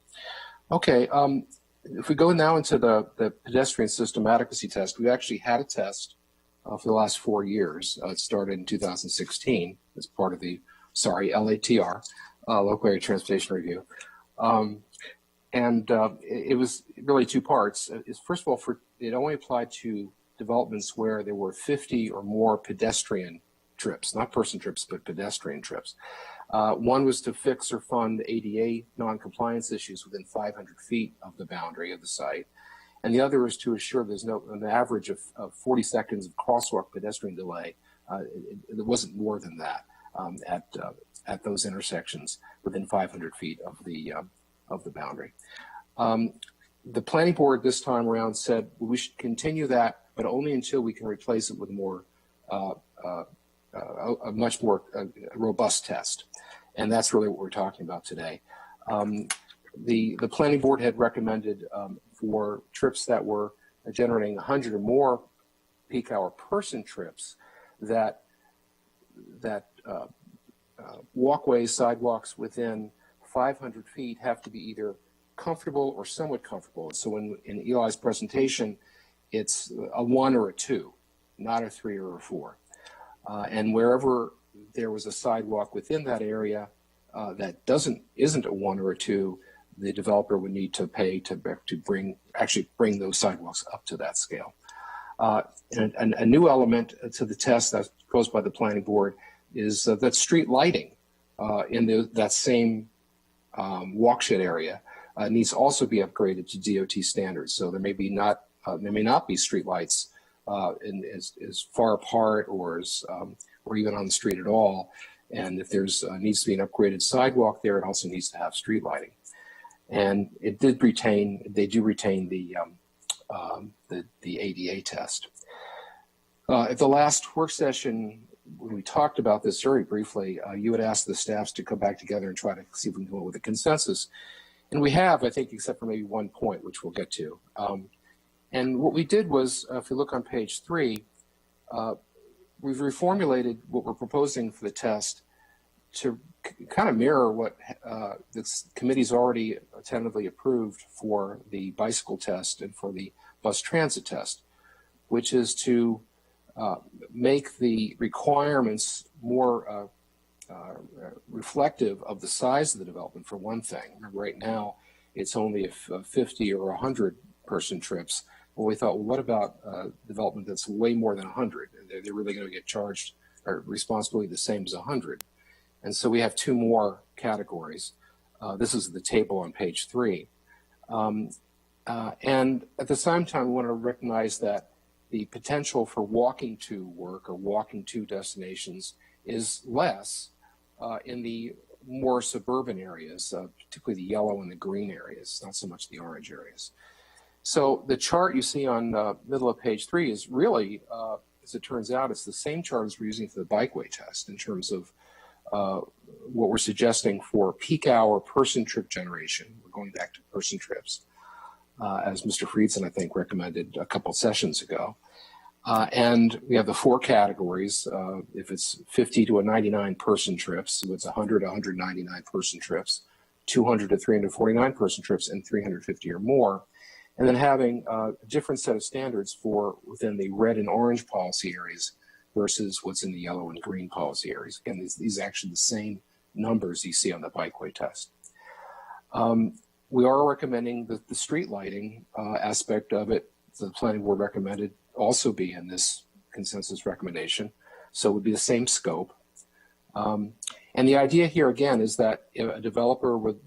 Okay, if we go now into the pedestrian system adequacy test, we actually had a test for the last 4 years. It started in 2016 as part of the LATR, Local Area Transportation Review. It was really two parts. First of all, it only applied to developments where there were 50 or more pedestrian trips, not person trips, but pedestrian trips. One was to fix or fund ADA non-compliance issues within 500 feet of the boundary of the site. And the other is to assure there's an average of 40 seconds of crosswalk pedestrian delay. It wasn't more than that at those intersections within 500 feet of the boundary. The planning board this time around said we should continue that, but only until we can replace it with a much more robust test. And that's really what we're talking about today. The planning board had recommended for trips that were generating 100 or more peak hour person trips that walkways, sidewalks within 500 feet have to be either comfortable or somewhat comfortable. So in Eli's presentation, it's a 1 or a 2, not a 3 or a 4. And wherever there was a sidewalk within that area that isn't a 1 or a 2, the developer would need to pay to bring those sidewalks up to that scale. And a new element to the test that's proposed by the planning board is that street lighting in that same walkshed area needs to also be upgraded to DOT standards. So there may not be street lights and is far apart or even on the street at all. And if there's needs to be an upgraded sidewalk there, it also needs to have street lighting. And they do retain the ADA test. At the last work session, when we talked about this very briefly, you had asked the staffs to come back together and try to see if we can come up with a consensus. And we have, I think, except for maybe one point, which we'll get to. And what we did was, if you look on page 3, we've reformulated what we're proposing for the test to kind of mirror what this committee's already tentatively approved for the bicycle test and for the bus transit test, which is to make the requirements more reflective of the size of the development, for one thing. Remember, right now, it's only 50 or 100 person trips. Well, we thought, well, what about development that's way more than 100? They're really going to get charged or responsibility the same as 100. And so we have 2 more categories. This is the table on page 3. And at the same time, we want to recognize that the potential for walking to work or walking to destinations is less in the more suburban areas, particularly the yellow and the green areas, not so much the orange areas. So the chart you see on the middle of page 3 is really, as it turns out, it's the same chart as we're using for the bikeway test in terms of what we're suggesting for peak hour person trip generation. We're going back to person trips, as Mr. Friedson, I think, recommended a couple sessions ago. And we have the 4 categories. If it's 50 to 99 person trips, so it's 100 to 199 person trips, 200 to 349 person trips, and 350 or more. And then having a different set of standards for within the red and orange policy areas versus what's in the yellow and green policy areas. Again, these are actually the same numbers you see on the bikeway test. We are recommending that the street lighting aspect of it, the planning board recommended, also be in this consensus recommendation. So it would be the same scope. And the idea here, again, is that a developer would,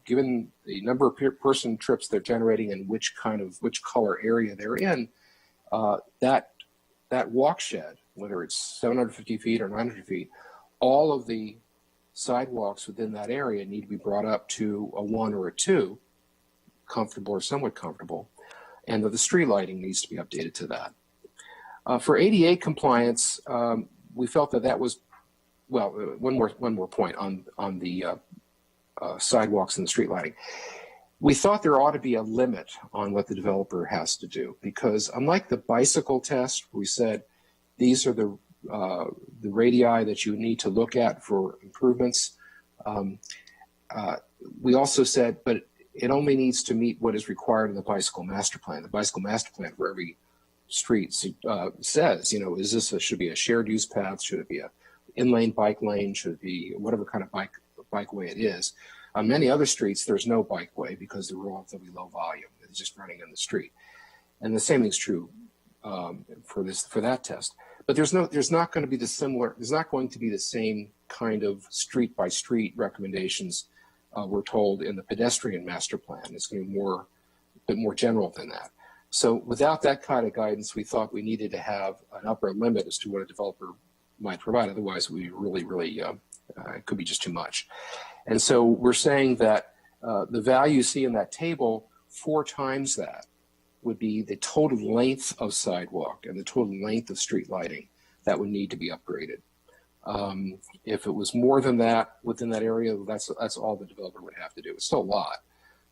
given the number of person trips they're generating and which color area they're in, that walk shed, whether it's 750 feet or 900 feet, all of the sidewalks within that area need to be brought up to a 1 or a 2, comfortable or somewhat comfortable, and that the street lighting needs to be updated to that. For ADA compliance, we felt that was, well, one more point on the sidewalks and the street lighting. We thought there ought to be a limit on what the developer has to do, because unlike the bicycle test, we said these are the radii that you need to look at for improvements. We also said, but it only needs to meet what is required in the bicycle master plan. The bicycle master plan for every street says, is this should be a shared use path? Should it be a in-lane bike lane? Should it be whatever kind of bikeway it is? On many other streets, there's no bikeway because they're relatively low volume. It's just running in the street. And the same thing's true for that test. But there's not going to be the same kind of street by street recommendations we're told in the pedestrian master plan. It's going to be a bit more general than that. So without that kind of guidance, we thought we needed to have an upper limit as to what a developer might provide. Otherwise, we really it could be just too much. And so we're saying that the value you see in that table, 4 times that would be the total length of sidewalk and the total length of street lighting that would need to be upgraded. If it was more than that within that area, that's all the developer would have to do. It's still a lot,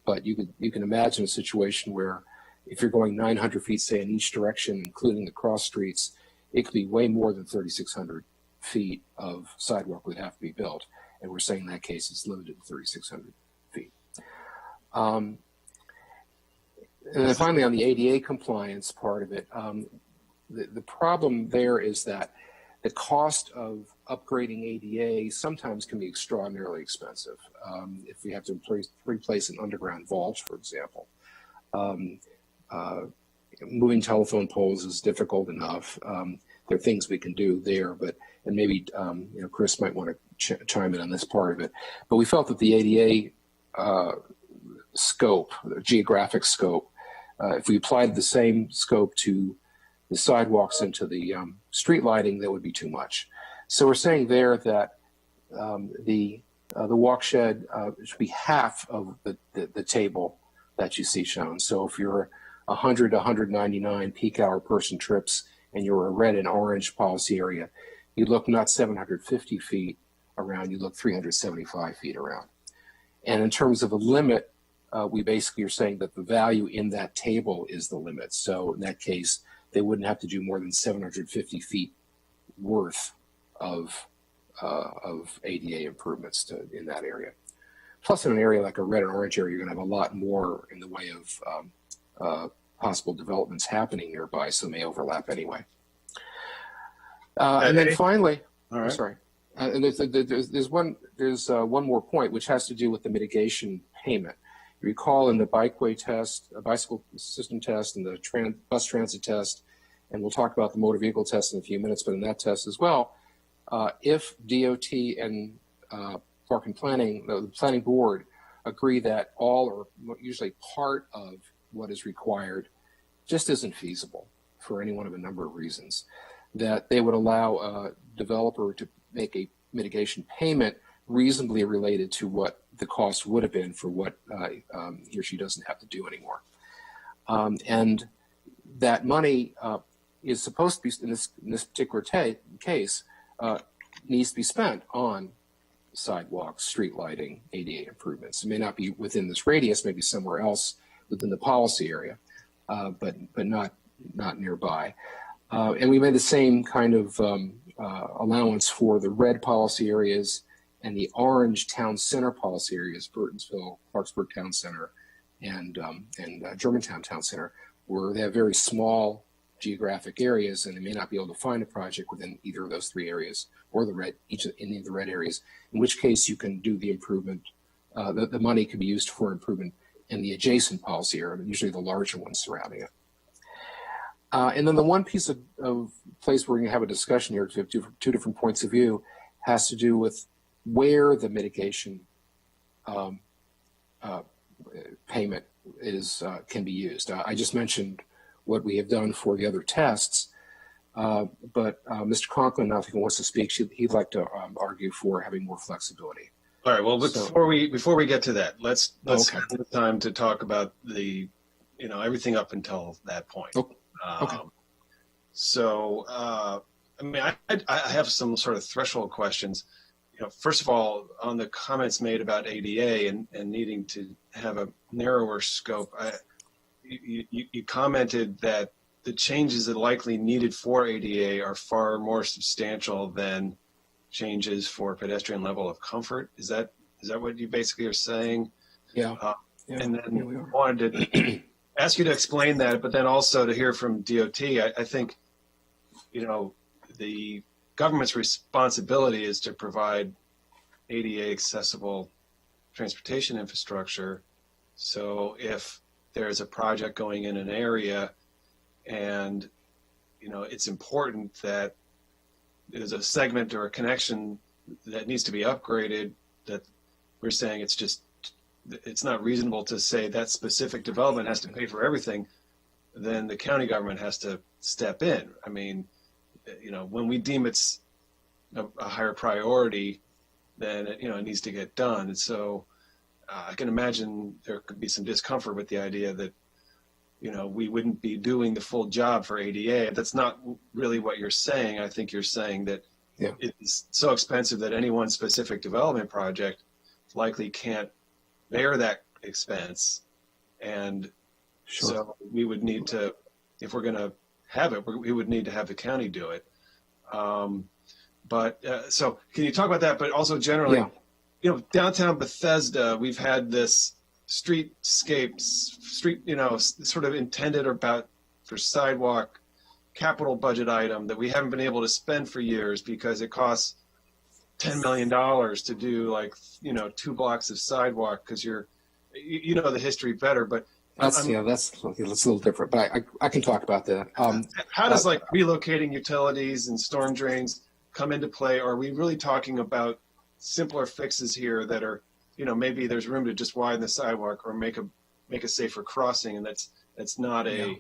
but you can imagine a situation where if you're going 900 feet, say, in each direction, including the cross streets, it could be way more than 3,600 feet of sidewalk would have to be built. And we're saying in that case it's limited to 3,600 feet. And then finally, on the ADA compliance part of it, the problem there is that the cost of upgrading ADA sometimes can be extraordinarily expensive. If we have to replace an underground vault, for example, moving telephone poles is difficult enough. There are things we can do there, and maybe Chris might want to chime in on this part of it. But we felt that the ADA scope, the geographic scope, if we applied the same scope to the sidewalks into the street lighting, that would be too much. So we're saying there that the walkshed should be half of the table that you see shown. So if you're 100 to 199 peak hour person trips and you're a red and orange policy area, you look not 750 feet around, you look 375 feet around. And in terms of a limit, we basically are saying that the value in that table is the limit. So in that case, they wouldn't have to do more than 750 feet worth of ADA improvements in that area. Plus, in an area like a red and orange area, you're going to have a lot more in the way of possible developments happening nearby, so they may overlap anyway. And then finally, all right. Sorry, and there's one more point which has to do with the mitigation payment. You recall in the bikeway test, bicycle system test, and the bus transit test, and we'll talk about the motor vehicle test in a few minutes, but in that test as well, if DOT and Park and Planning, the Planning Board, agree that all or usually part of what is required just isn't feasible for any one of a number of reasons, that they would allow a developer to make a mitigation payment reasonably related to what the cost would have been for what he or she doesn't have to do anymore. And that money is supposed to be, in this particular case, needs to be spent on sidewalks, street lighting, ADA improvements. It may not be within this radius, maybe somewhere else within the policy area, but not nearby. And we made the same kind of allowance for the red policy areas and the orange town center policy areas, Burtonsville, Clarksburg Town Center, and Germantown Town Center, where they have very small geographic areas, and they may not be able to find a project within either of those three areas or any of the red areas, in which case you can do the improvement. The money can be used for improvement in the adjacent policy area, usually the larger ones surrounding it. And then the one piece of place where we're going to have a discussion here, to have two different points of view, has to do with where the mitigation payment can be used. I just mentioned what we have done for the other tests, but Mr. Conklin, now if he wants to speak, he'd like to argue for having more flexibility. All right. Well, before we get to that, let's have the time to talk about everything up until that point. Okay. So, I mean, I have some sort of threshold questions. First of all, on the comments made about ADA and needing to have a narrower scope, you commented that the changes that are likely needed for ADA are far more substantial than changes for pedestrian level of comfort. Is that what you basically are saying? Yeah. And then I wanted to ask you to explain that, but then also to hear from DOT. I think, the government's responsibility is to provide ADA accessible transportation infrastructure. So if there's a project going in an area and, it's important that there's a segment or a connection that needs to be upgraded, that we're saying it's not reasonable to say that specific development has to pay for everything, then the county government has to step in. I mean, when we deem it's a higher priority, then it needs to get done. And so I can imagine there could be some discomfort with the idea that we wouldn't be doing the full job for ADA. That's not really what you're saying. I think you're saying that it's so expensive that any one specific development project likely can't bear that expense. And so we would need to, if we're going to have it, we would need to have the county do it. So can you talk about that? But also generally, downtown Bethesda, we've had this street, sort of intended about for sidewalk capital budget item that we haven't been able to spend for years because it costs $10 million to do 2 blocks of sidewalk, because you know the history better, but that's a little different, but I can talk about that. How does relocating utilities and storm drains come into play? Or are we really talking about simpler fixes here that are, maybe there's room to just widen the sidewalk or make a safer crossing, and that's not a.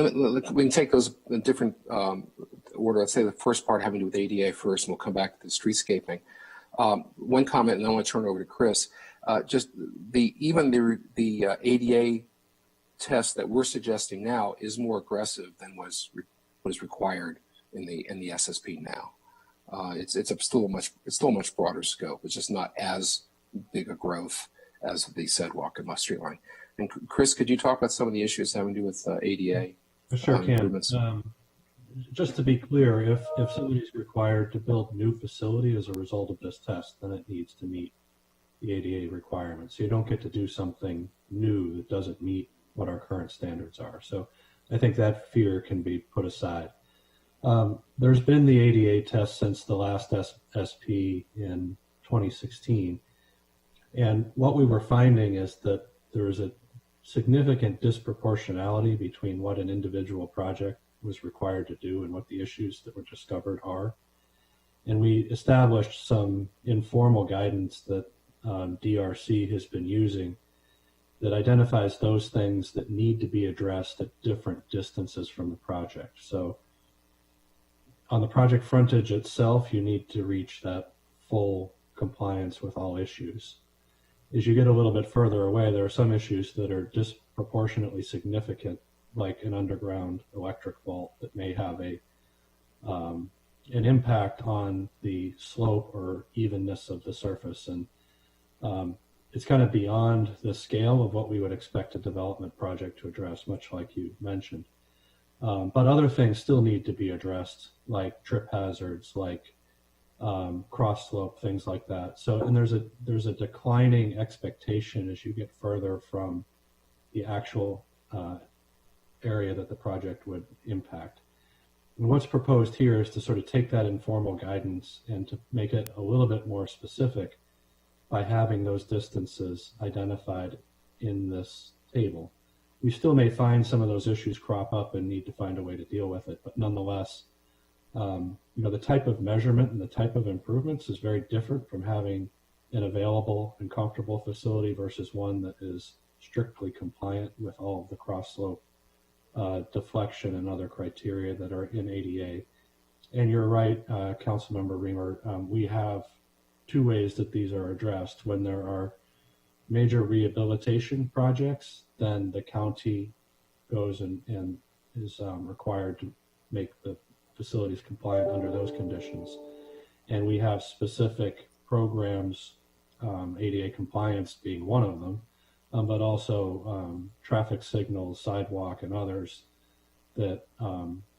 We can take those in different order. Let's say the first part having to do with ADA first, and we'll come back to the streetscaping. One comment, and then I want to turn it over to Chris. Just the ADA test that we're suggesting now is more aggressive than what is required in the SSP now. It's still a much broader scope. It's just not as big a growth as the sidewalk and bus street line. And Chris, could you talk about some of the issues having to do with ADA? I sure can. Just to be clear, if somebody's required to build new facility as a result of this test, then it needs to meet the ADA requirements. So you don't get to do something new that doesn't meet what our current standards are. So I think that fear can be put aside. There's been the ADA test since the last SP in 2016. And what we were finding is that there is a significant disproportionality between what an individual project was required to do and what the issues that were discovered are. And we established some informal guidance that DRC has been using that identifies those things that need to be addressed at different distances from the project. So on the project frontage itself, you need to reach that full compliance with all issues. As you get a little bit further away, there are some issues that are disproportionately significant, like an underground electric vault that may have an impact on the slope or evenness of the surface. And it's kind of beyond the scale of what we would expect a development project to address, much like you mentioned. But other things still need to be addressed, like trip hazards, like cross slope, things like that. So, and there's a declining expectation as you get further from the actual area that the project would impact. And what's proposed here is to sort of take that informal guidance and to make it a little bit more specific by having those distances identified in this table. We still may find some of those issues crop up and need to find a way to deal with it, but nonetheless, the type of measurement and the type of improvements is very different from having an available and comfortable facility versus one that is strictly compliant with all of the cross slope, deflection, and other criteria that are in ADA. And you're right, Councilmember Reamer, we have two ways that these are addressed. When there are major rehabilitation projects, then the county goes and is required to make the facilities compliant under those conditions. And we have specific programs, ADA compliance being one of them, but also traffic signals, sidewalk, and others that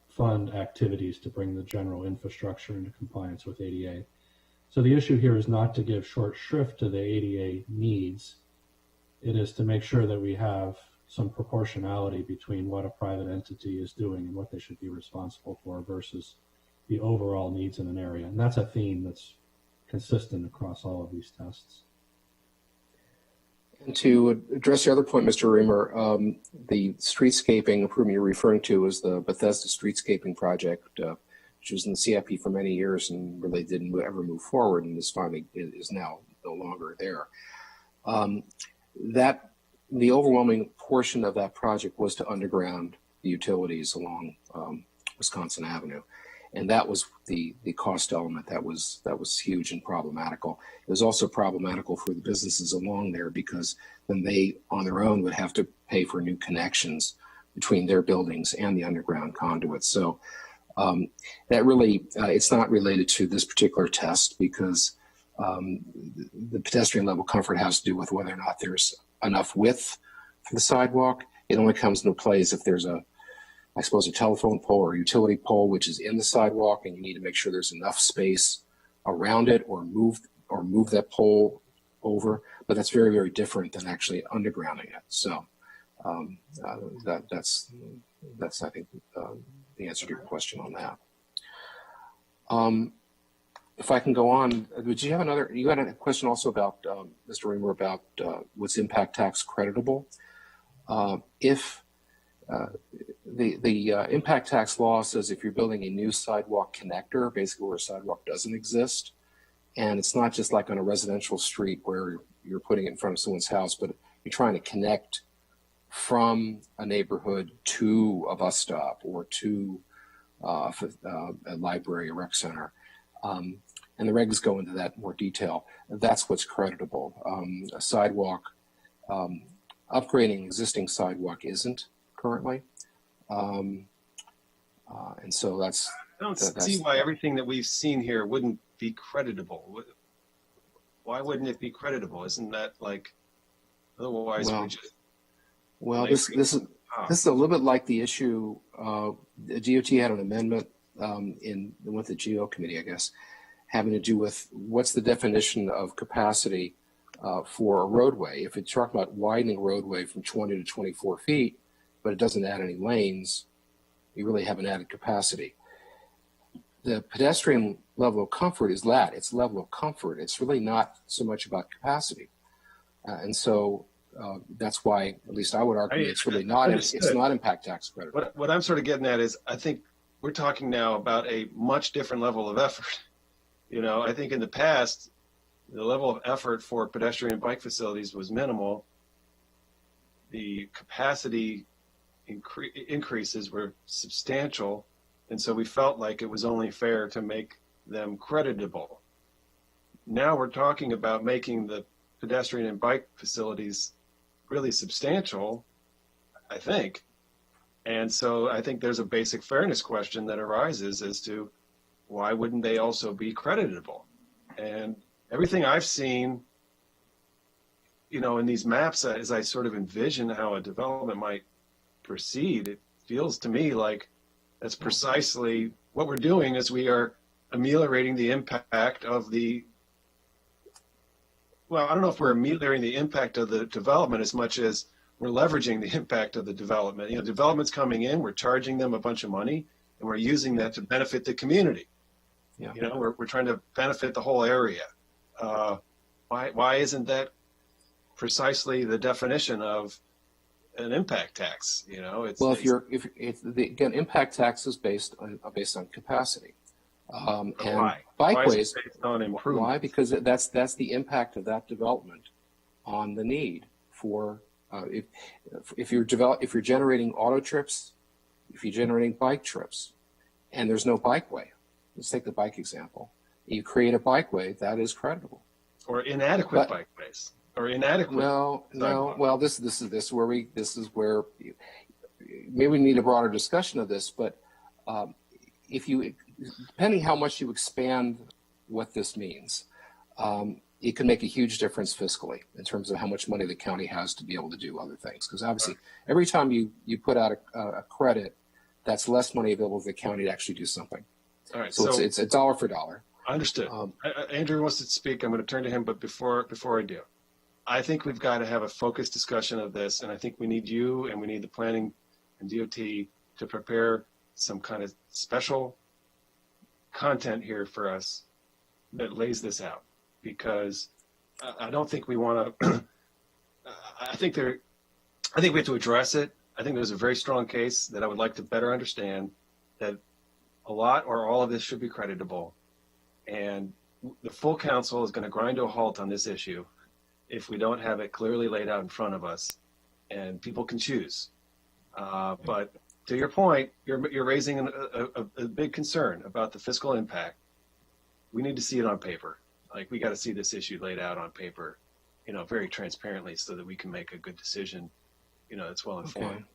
fund activities to bring the general infrastructure into compliance with ADA. So the issue here is not to give short shrift to the ADA needs. It is to make sure that we have some proportionality between what a private entity is doing and what they should be responsible for versus the overall needs in an area. And that's a theme that's consistent across all of these tests. And to address the other point, Mr. Reamer, the streetscaping improvement you're referring to is the Bethesda streetscaping project, which was in the CIP for many years and really didn't ever move forward, and is now no longer there. The overwhelming portion of that project was to underground the utilities along Wisconsin Avenue, and that was the cost element that was huge and problematical. It was also problematical for the businesses along there because then they on their own would have to pay for new connections between their buildings and the underground conduits. So that really it's not related to this particular test because the pedestrian level comfort has to do with whether or not there's enough width for the sidewalk. It only comes into play if there's a telephone pole or a utility pole which is in the sidewalk, and you need to make sure there's enough space around it or move that pole over. But that's very, very different than actually undergrounding it. So that's I think the answer to your question on that. If I can go on, you had a question also about, Mr. Reamer, about what's impact tax creditable. If the impact tax law says if you're building a new sidewalk connector, basically where a sidewalk doesn't exist, and it's not just like on a residential street where you're putting it in front of someone's house, but you're trying to connect from a neighborhood to a bus stop or to a library, a rec center. And the regs go into that in more detail. That's what's creditable. A sidewalk, upgrading existing sidewalk isn't currently. And so that's. I don't see why everything that we've seen here wouldn't be creditable. Why wouldn't it be creditable? Isn't that like, otherwise we just. Well, this is a little bit like the issue. The DOT had an amendment with the GO committee, I guess, having to do with what's the definition of capacity for a roadway. If it's talking about widening a roadway from 20 to 24 feet, but it doesn't add any lanes, you really haven't added capacity. The pedestrian level of comfort is that. It's level of comfort. It's really not so much about capacity. And so that's why, at least I would argue, it's really not. It's not impact tax credit. What I'm sort of getting at is, I think we're talking now about a much different level of effort. You know, I think in the past, the level of effort for pedestrian and bike facilities was minimal. The capacity increases were substantial, and so we felt like it was only fair to make them creditable. Now we're talking about making the pedestrian and bike facilities really substantial, I think. And so I think there's a basic fairness question that arises as to why wouldn't they also be creditable? And everything I've seen, you know, in these maps, as I sort of envision how a development might proceed, it feels to me like that's precisely what we're doing, is we are ameliorating the impact of the, well, I don't know if we're ameliorating the impact of the development as much as we're leveraging the impact of the development. You know, development's coming in, we're charging them a bunch of money, and we're using that to benefit the community. Yeah. You know, we're trying to benefit the whole area. Why isn't that precisely the definition of an impact tax? You know, again, impact tax is based on capacity. And why? bikeways. Why? Because that's the impact of that development on the need for if you're generating auto trips, if you're generating bike trips, and there's no bikeway. Let's take the bike example. You create a bikeway, that is creditable. Or inadequate bikeways. Or inadequate. No. Well, this is where maybe we need a broader discussion of this. But depending how much you expand what this means, it can make a huge difference fiscally in terms of how much money the county has to be able to do other things. Because obviously, every time you put out a credit, that's less money available to the county to actually do something. All right. So it's a dollar for dollar. Understood. Andrew wants to speak. I'm going to turn to him, but before I do, I think we've got to have a focused discussion of this, and I think we need you and we need the planning and DOT to prepare some kind of special content here for us that lays this out, because I don't think we want to. I think we have to address it. I think there's a very strong case that I would like to better understand, that a lot or all of this should be creditable. And the full council is going to grind to a halt on this issue if we don't have it clearly laid out in front of us, and people can choose. But to your point, you're raising a big concern about the fiscal impact. We need to see it on paper. Like, we got to see this issue laid out on paper, you know, very transparently, so that we can make a good decision, you know, that's well informed. Okay.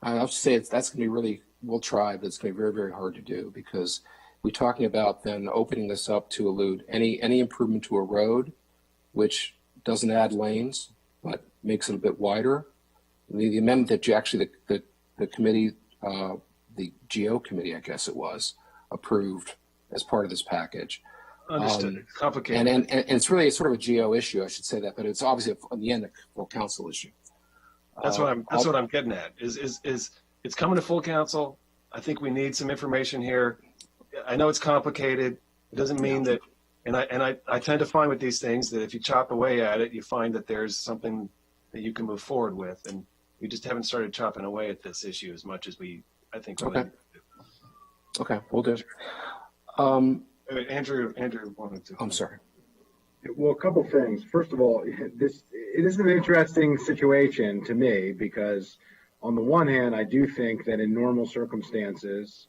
I'll just say that's going to be really, we'll try, but it's going to be very, very hard to do, because we're talking about then opening this up to elude any improvement to a road, which doesn't add lanes, but makes it a bit wider. The amendment that you actually, the committee, the GO committee, I guess it was, approved as part of this package. Understood. It's complicated. And it's really sort of a GO issue, I should say that, but it's obviously in the end a full council issue. That's what I'm getting at. Is it's coming to full council. I think we need some information here. I know it's complicated. It doesn't mean that, and I tend to find with these things that if you chop away at it, you find that there's something that you can move forward with, and we just haven't started chopping away at this issue as much as I think. Really Okay. Okay, we'll do. Andrew wanted to. I'm sorry. Well, a couple things. First of all, it is an interesting situation to me because, on the one hand, I do think that in normal circumstances,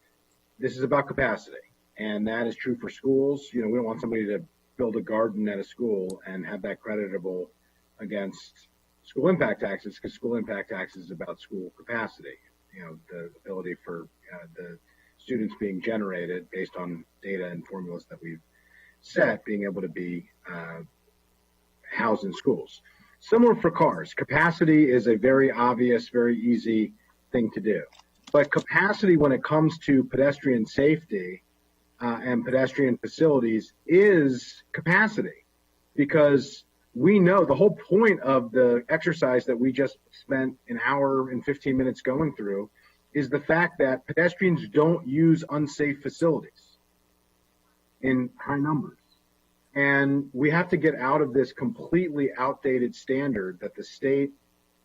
this is about capacity, and that is true for schools. We don't want somebody to build a garden at a school and have that creditable against school impact taxes, because school impact taxes is about school capacity. The ability for the students being generated based on data and formulas that we've set, being able to be housed in schools. Similar for cars. Capacity is a very obvious, very easy thing to do. But capacity when it comes to pedestrian safety and pedestrian facilities is capacity, because we know the whole point of the exercise that we just spent an hour and 15 minutes going through is the fact that pedestrians don't use unsafe facilities in high numbers. And we have to get out of this completely outdated standard that the state,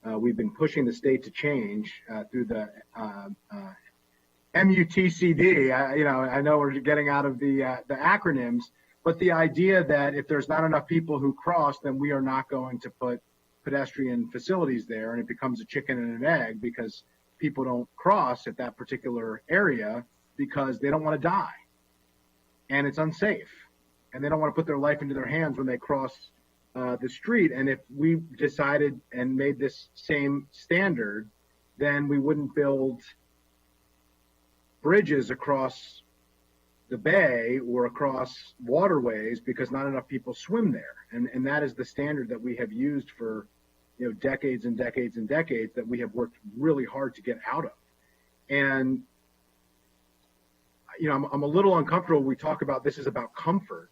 we've been pushing the state to change through the MUTCD. I know we're getting out of the acronyms, but the idea that if there's not enough people who cross, then we are not going to put pedestrian facilities there, and it becomes a chicken and an egg because people don't cross at that particular area because they don't want to die, and it's unsafe. And they don't want to put their life into their hands when they cross the street. And if we decided and made this same standard, then we wouldn't build bridges across the bay or across waterways because not enough people swim there. And that is the standard that we have used for decades and decades and decades, that we have worked really hard to get out of. And I'm a little uncomfortable. We talk about this is about comfort.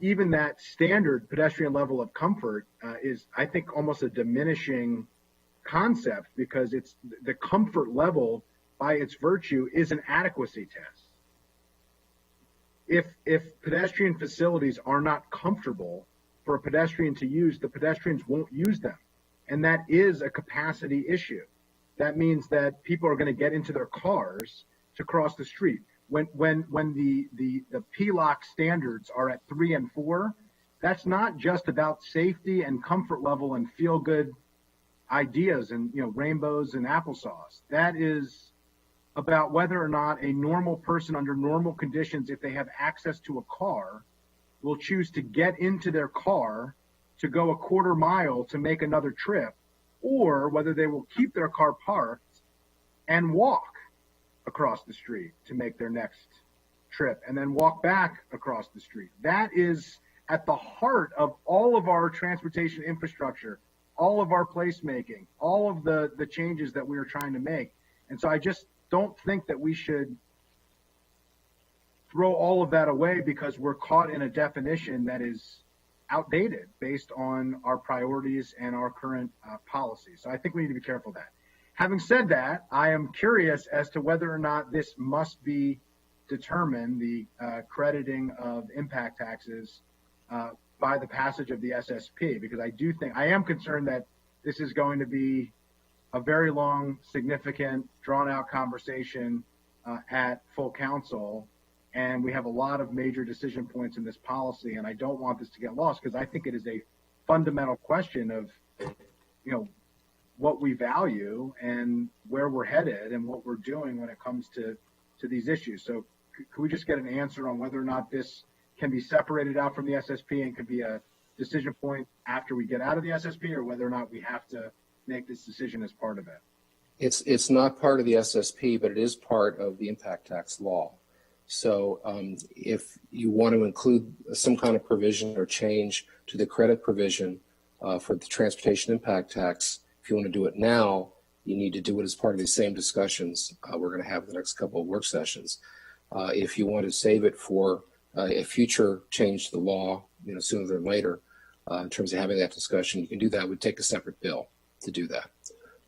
Even that standard pedestrian level of comfort is, I think, almost a diminishing concept, because it's the comfort level by its virtue is an adequacy test. If pedestrian facilities are not comfortable for a pedestrian to use, the pedestrians won't use them. And that is a capacity issue. That means that people are going to get into their cars to cross the street. When the PLOC standards are at 3 and 4, that's not just about safety and comfort level and feel good ideas and rainbows and applesauce. That is about whether or not a normal person under normal conditions, if they have access to a car, will choose to get into their car to go a quarter mile to make another trip, or whether they will keep their car parked and walk across the street to make their next trip and then walk back across the street. That is at the heart of all of our transportation infrastructure, all of our placemaking, all of the changes that we are trying to make. And so I just don't think that we should throw all of that away because we're caught in a definition that is outdated based on our priorities and our current policies. So I think we need to be careful of that. Having said that, I am curious as to whether or not this must be determined, the crediting of impact taxes by the passage of the SSP, because I am concerned that this is going to be a very long, significant, drawn-out conversation at full council, and we have a lot of major decision points in this policy, and I don't want this to get lost because I think it is a fundamental question of, what we value and where we're headed and what we're doing when it comes to these issues. So could we just get an answer on whether or not this can be separated out from the SSP and could be a decision point after we get out of the SSP, or whether or not we have to make this decision as part of it? It's not part of the SSP, but it is part of the impact tax law. So if you want to include some kind of provision or change to the credit provision for the transportation impact tax, if you want to do it now, you need to do it as part of the same discussions we're going to have in the next couple of work sessions. If you want to save it for a future change to the law, sooner than later, in terms of having that discussion, you can do that. It would take a separate bill to do that.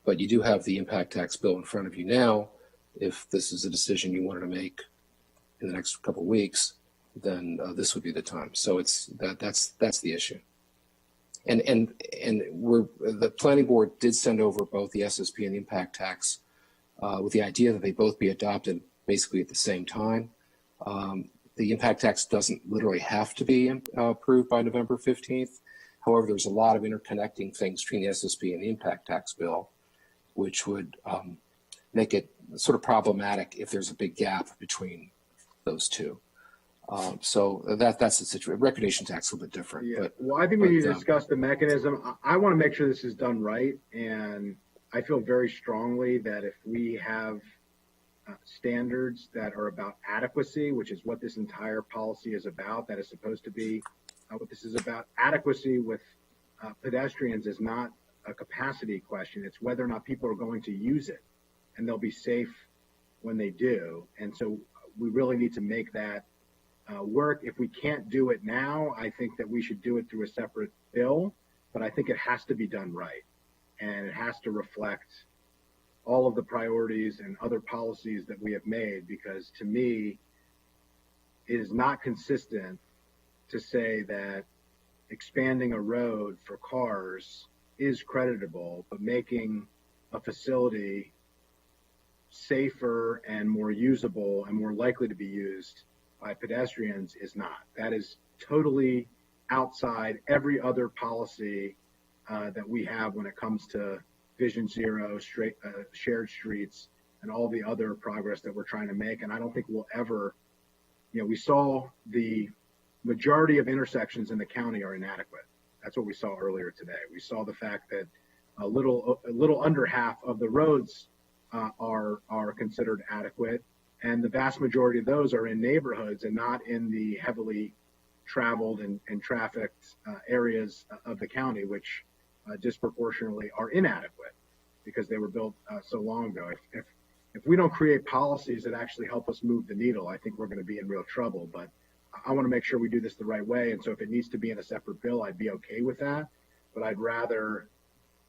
But you do have the impact tax bill in front of you now. If this is a decision you wanted to make in the next couple of weeks, then this would be the time. So that's the issue. And the planning board did send over both the SSP and the impact tax with the idea that they both be adopted basically at the same time. The impact tax doesn't literally have to be approved by November 15th. However, there's a lot of interconnecting things between the SSP and the impact tax bill, which would make it sort of problematic if there's a big gap between those two. So that's the situation. Recognition tax is a little bit different. Yeah. But, well, I think we need to discuss the mechanism. I want to make sure this is done right. And I feel very strongly that if we have standards that are about adequacy, which is what this entire policy is about, that is supposed to be what this is about. Adequacy with pedestrians is not a capacity question. It's whether or not people are going to use it and they'll be safe when they do. And so we really need to make that work. If we can't do it now, I think that we should do it through a separate bill, but I think it has to be done right. And it has to reflect all of the priorities and other policies that we have made, because to me, it is not consistent to say that expanding a road for cars is creditable, but making a facility safer and more usable and more likely to be used by pedestrians is not. That is totally outside every other policy that we have when it comes to Vision Zero, shared streets, and all the other progress that we're trying to make. And I don't think we'll ever, we saw the majority of intersections in the county are inadequate. That's what we saw earlier today. We saw the fact that a little under half of the roads are considered adequate, and the vast majority of those are in neighborhoods and not in the heavily traveled and trafficked areas of the county, which disproportionately are inadequate because they were built so long ago. If we don't create policies that actually help us move the needle, I think we're going to be in real trouble. But I want to make sure we do this the right way. And so if it needs to be in a separate bill, I'd be okay with that. But I'd rather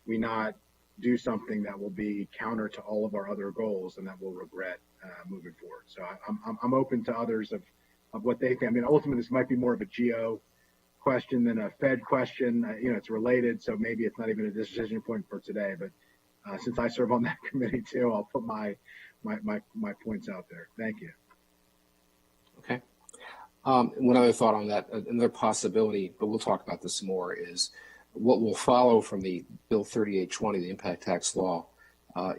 we not do something that will be counter to all of our other goals and that we'll regret moving forward. So I'm open to others of what they think. I mean, ultimately, this might be more of a geo question than a Fed question. It's related, so maybe it's not even a decision point for today. But since I serve on that committee too, I'll put my points out there. Thank you. Okay. One other thought on that, another possibility, but we'll talk about this some more, is what will follow from the Bill 3820, the impact tax law,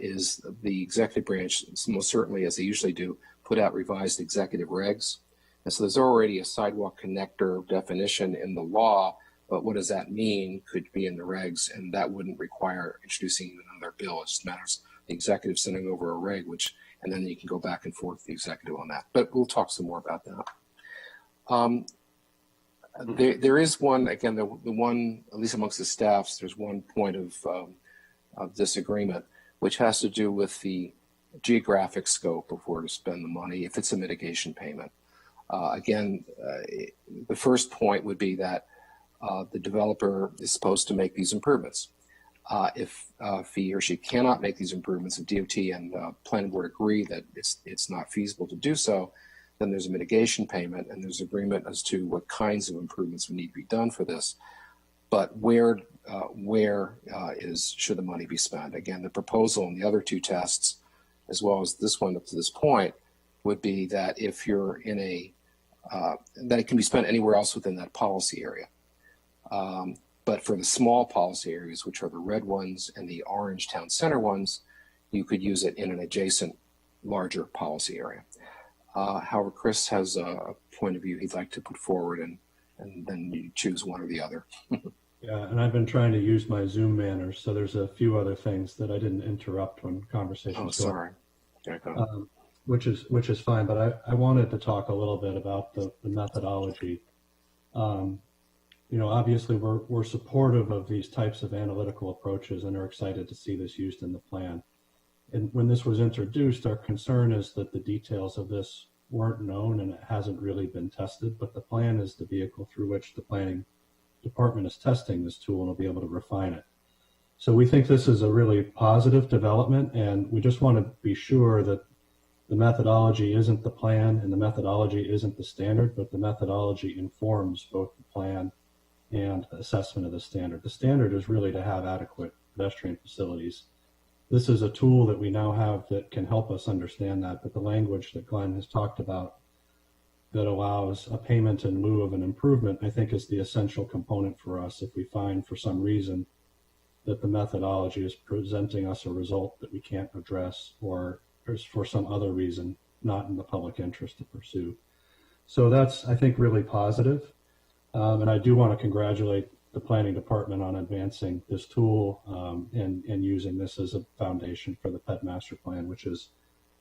is the executive branch, most certainly, as they usually do, put out revised executive regs. And so there's already a sidewalk connector definition in the law, but what does that mean could be in the regs, and that wouldn't require introducing another bill. It just matters the executive sending over a reg, and then you can go back and forth with the executive on that. But we'll talk some more about that. There is one, again, the one, at least amongst the staffs, there's one point of disagreement, which has to do with the geographic scope of where to spend the money if it's a mitigation payment. The first point would be that the developer is supposed to make these improvements. If he or she cannot make these improvements, if DOT and planning board agree that it's not feasible to do so, then there's a mitigation payment and there's agreement as to what kinds of improvements would need to be done for this. But where should the money be spent? Again, the proposal in the other two tests, as well as this one up to this point, would be that if you're in that it can be spent anywhere else within that policy area. But for the small policy areas, which are the red ones and the orange town center ones, you could use it in an adjacent larger policy area. However, Chris has a point of view he'd like to put forward, and then you choose one or the other. Yeah, and I've been trying to use my Zoom manners, so there's a few other things that I didn't interrupt when conversations. Oh, sorry. Which is fine, but I wanted to talk a little bit about the methodology. Obviously we're supportive of these types of analytical approaches and are excited to see this used in the plan. And when this was introduced, our concern is that the details of this weren't known and it hasn't really been tested, but the plan is the vehicle through which the planning department is testing this tool and will be able to refine it. So we think this is a really positive development, and we just want to be sure that the methodology isn't the plan and the methodology isn't the standard, but the methodology informs both the plan and assessment of the standard. The standard is really to have adequate pedestrian facilities. This is a tool that we now have that can help us understand that, but the language that Glenn has talked about that allows a payment in lieu of an improvement, I think is the essential component for us if we find for some reason that the methodology is presenting us a result that we can't address or is for some other reason not in the public interest to pursue. So that's, I think, really positive. And I do want to congratulate the planning department on advancing this tool and using this as a foundation for the PHED master plan, which is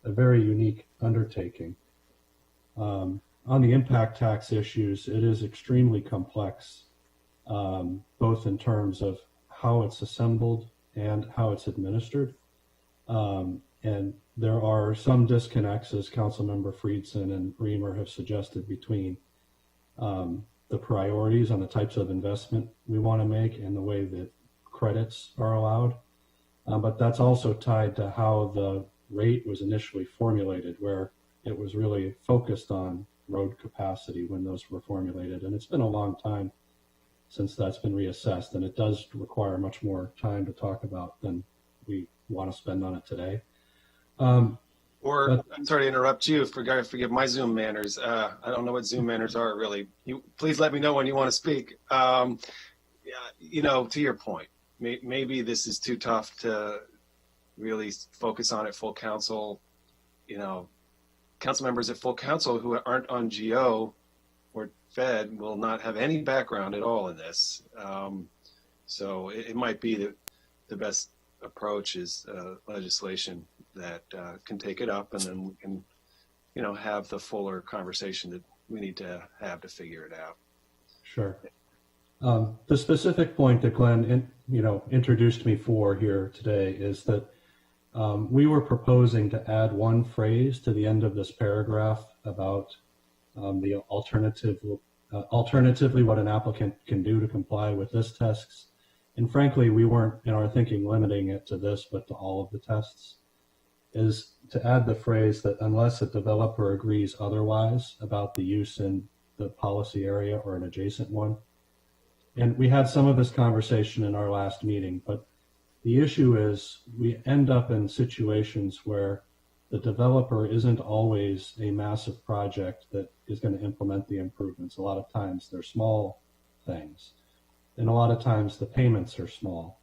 a very unique undertaking. On the impact tax issues, it is extremely complex, both in terms of how it's assembled and how it's administered. And there are some disconnects, as Councilmember Friedson and Reamer have suggested, between the priorities on the types of investment we want to make and the way that credits are allowed. But that's also tied to how the rate was initially formulated, where it was really focused on road capacity when those were formulated. And it's been a long time since that's been reassessed, and it does require much more time to talk about than we want to spend on it today. I'm sorry to interrupt you. Forgive my Zoom manners. I don't know what Zoom manners are really. Please let me know when you want to speak. You know, to your point, maybe this is too tough to really focus on at full council. You know, council members at full council who aren't on GO or PHED will not have any background at all in this. So it might be that the best approach is legislation that can take it up, and then we can, you know, have the fuller conversation that we need to have to figure it out. Sure. The specific point that Glenn, introduced me for here today is that we were proposing to add one phrase to the end of this paragraph about the alternatively what an applicant can do to comply with this tests. And frankly, we weren't in our thinking limiting it to this, but to all of the tests, is to add the phrase that unless a developer agrees otherwise about the use in the policy area or an adjacent one. And we had some of this conversation in our last meeting, but the issue is we end up in situations where the developer isn't always a massive project that is going to implement the improvements. A lot of times they're small things, and a lot of times the payments are small.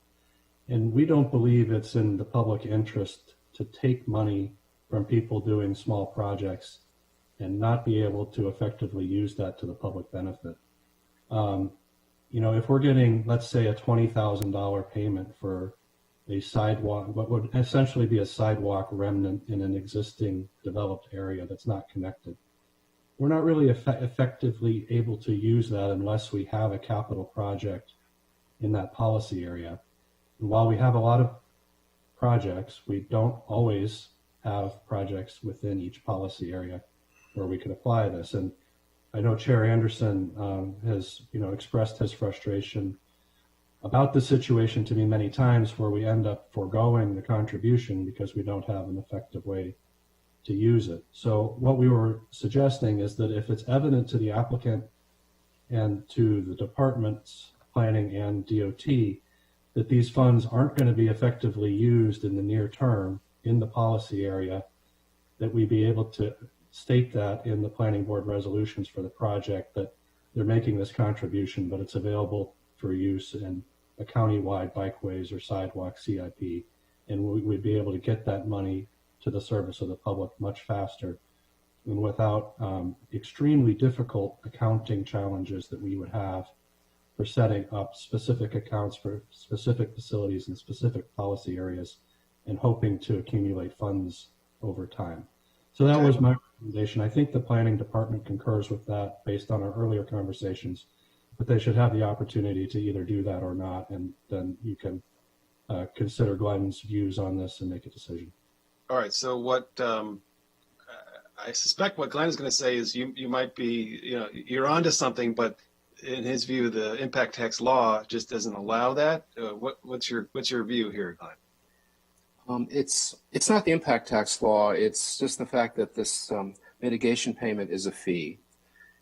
And we don't believe it's in the public interest to take money from people doing small projects and not be able to effectively use that to the public benefit. If we're getting, let's say, a $20,000 payment for a sidewalk, what would essentially be a sidewalk remnant in an existing developed area that's not connected, we're not really effectively able to use that unless we have a capital project in that policy area. And while we have a lot of projects, we don't always have projects within each policy area where we could apply this. And I know Chair Anderson has expressed his frustration about the situation to me many times, where we end up foregoing the contribution because we don't have an effective way to use it. So what we were suggesting is that if it's evident to the applicant and to the departments, planning and DOT, that these funds aren't going to be effectively used in the near term in the policy area, that we be able to state that in the planning board resolutions for the project, that they're making this contribution, but it's available for use in a county-wide bikeways or sidewalk CIP, and we'd be able to get that money to the service of the public much faster and without extremely difficult accounting challenges that we would have for setting up specific accounts for specific facilities and specific policy areas and hoping to accumulate funds over time. So that was my recommendation. I think the planning department concurs with that based on our earlier conversations, but they should have the opportunity to either do that or not, and then you can consider Glenn's views on this and make a decision. All right. So what I suspect what Glenn is going to say is you might be, you're onto something, but in his view, the impact tax law just doesn't allow that. What's your view here, Glenn? It's not the impact tax law. It's just the fact that this mitigation payment is a fee,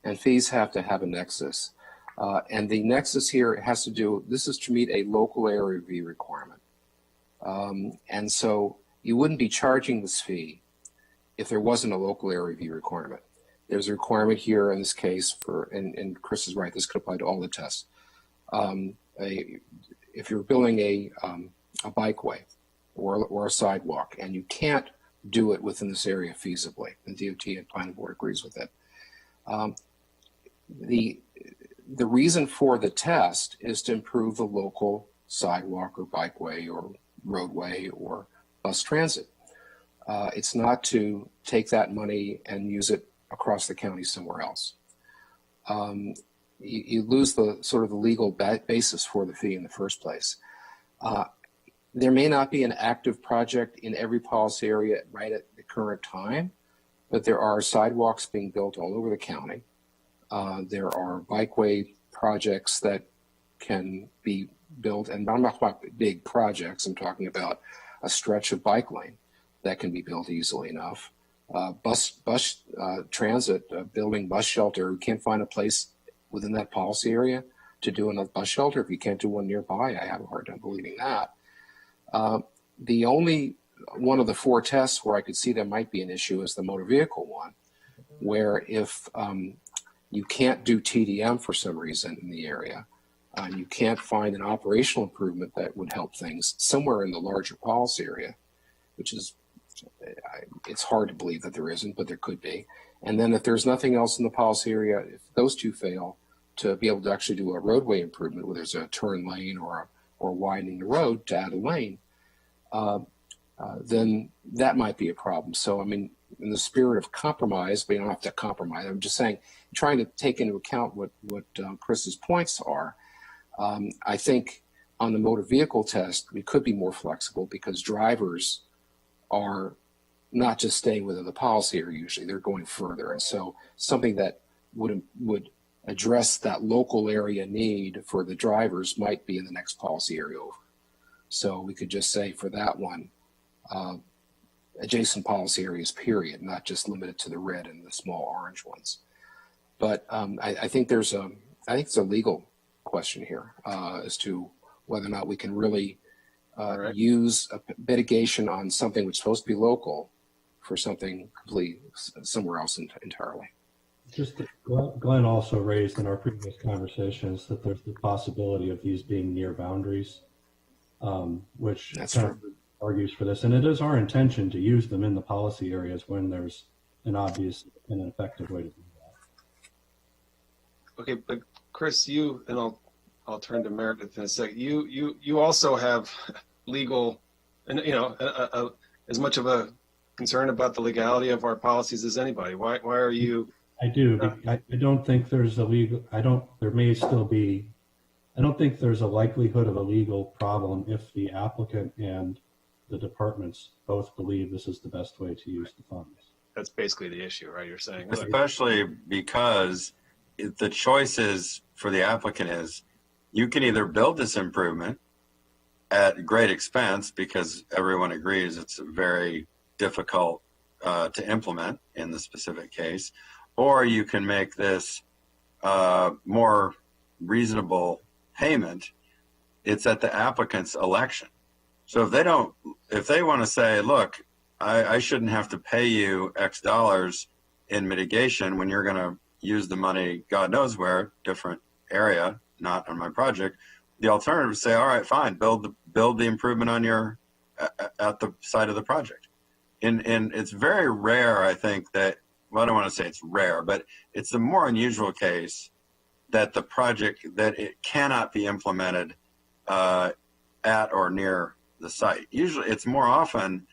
and fees have to have a nexus. And the nexus here has to do, this is to meet a local area review requirement. And so you wouldn't be charging this fee if there wasn't a local area review requirement. there's a requirement here in this case for, and Chris is right, this could apply to all the tests. If you're building a bikeway or a sidewalk and you can't do it within this area feasibly, the DOT and planning board agrees with it. The reason for the test is to improve the local sidewalk or bikeway or roadway or bus transit. It's not to take that money and use it across the county somewhere else. You lose the sort of the legal basis for the fee in the first place. There may not be an active project in every policy area right at the current time, but there are sidewalks being built all over the county. There are bikeway projects that can be built, and I'm not talking about big projects, I'm talking about a stretch of bike lane that can be built easily enough. Bus transit, building bus shelter, you can't find a place within that policy area to do another bus shelter. If you can't do one nearby, I have a hard time believing that. The only one of the four tests where I could see there might be an issue is the motor vehicle one, where if you can't do TDM for some reason in the area, and you can't find an operational improvement that would help things somewhere in the larger policy area, which is, it's hard to believe that there isn't, but there could be. And then if there's nothing else in the policy area, if those two fail, to be able to actually do a roadway improvement, where there's a turn lane or widening the road to add a lane, then that might be a problem. So, I mean, in the spirit of compromise, but you don't have to compromise. I'm just saying, trying to take into account what Chris's points are. I think on the motor vehicle test, we could be more flexible because drivers are not just staying within the policy area usually, they're going further. And so something that would address that local area need for the drivers might be in the next policy area over. So we could just say for that one, adjacent policy areas, period, not just limited to the red and the small orange ones. But I think it's a legal question here as to whether or not we can really use a mitigation on something which is supposed to be local for something completely somewhere else entirely. Just Glenn also raised in our previous conversations that there's the possibility of these being near boundaries, which kind of argues for this. And it is our intention to use them in the policy areas when there's an obvious and an effective way to do that. Okay, but Chris, and I'll turn to Meredith in a second. You also have legal, and as much of a concern about the legality of our policies as anybody. Why are you? I do. I don't think there's a legal. There may still be. I don't think there's a likelihood of a legal problem if the applicant and the departments both believe this is the best way to use the funds. That's basically the issue, right? You're saying, especially because the choices for the applicant is you can either build this improvement at great expense because everyone agrees it's very difficult to implement in the specific case, or you can make this more reasonable payment. It's at the applicant's election. So if they want to say, look, I shouldn't have to pay you X dollars in mitigation when you're going to use the money, God knows where, different area, not on my project. The alternative is say, all right, fine, build the improvement on at the site of the project. And it's very rare, I think, that, well, I don't want to say it's rare, but it's a more unusual case that the project, that it cannot be implemented at or near the site. Usually it's more often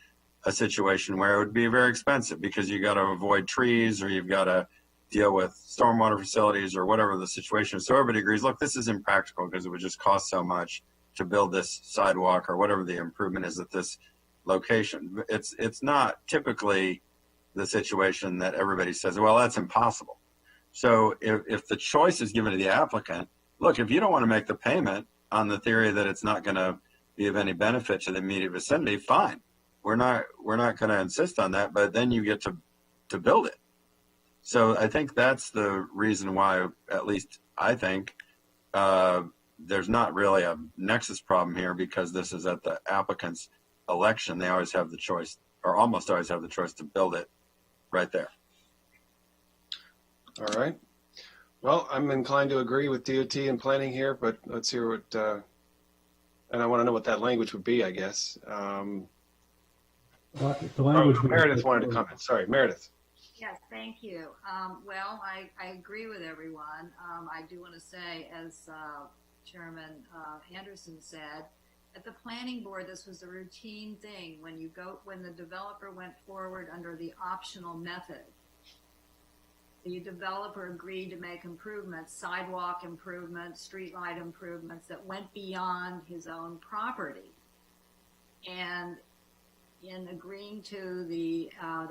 a situation where it would be very expensive because you got to avoid trees or you've got to deal with stormwater facilities or whatever the situation is. So everybody agrees, look, this is impractical because it would just cost so much to build this sidewalk or whatever the improvement is at this location. It's not typically the situation that everybody says, well, that's impossible. So if the choice is given to the applicant, look, if you don't want to make the payment on the theory that it's not going to be of any benefit to the immediate vicinity, fine. We're not going to insist on that, but then you get to build it. So I think that's the reason why, at least I think, there's not really a nexus problem here because this is at the applicant's election. They always have the choice, or almost always have the choice to build it right there. All right. Well, I'm inclined to agree with DOT and planning here, but let's hear what, and I want to know what that language would be, I guess. The language Meredith wanted to comment. Sorry, Meredith. Yes, thank you. Well, I agree with everyone. I do want to say, as Chairman Anderson said, at the planning board, this was a routine thing. When the developer went forward under the optional method, the developer agreed to make improvements, sidewalk improvements, streetlight improvements that went beyond his own property. And in agreeing to the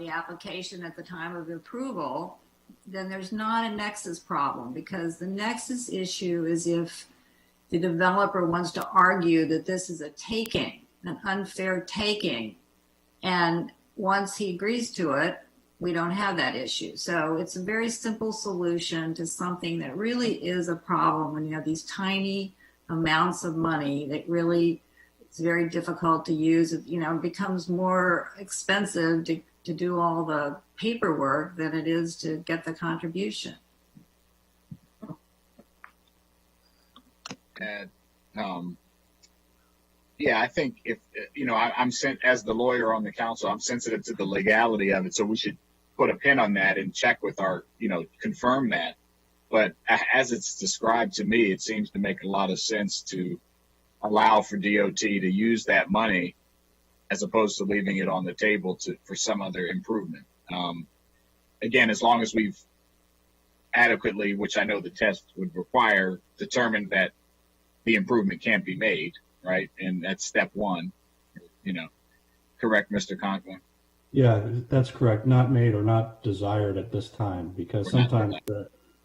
application at the time of approval, then there's not a nexus problem, because the nexus issue is if the developer wants to argue that this is a taking, an unfair taking, and once he agrees to it, we don't have that issue. So it's a very simple solution to something that really is a problem when you have these tiny amounts of money that really it's very difficult to use. It becomes more expensive to do all the paperwork than it is to get the contribution. Yeah, I think if, I'm sent as the lawyer on the council, I'm sensitive to the legality of it. So we should put a pin on that and check with our, confirm that. But as it's described to me, it seems to make a lot of sense to allow for DOT to use that money as opposed to leaving it on the table for some other improvement. Again, as long as we've adequately, which I know the test would require, determined that the improvement can't be made, right? And that's step one, correct, Mr. Conklin? Yeah, that's correct. Not made or not desired at this time, because sometimes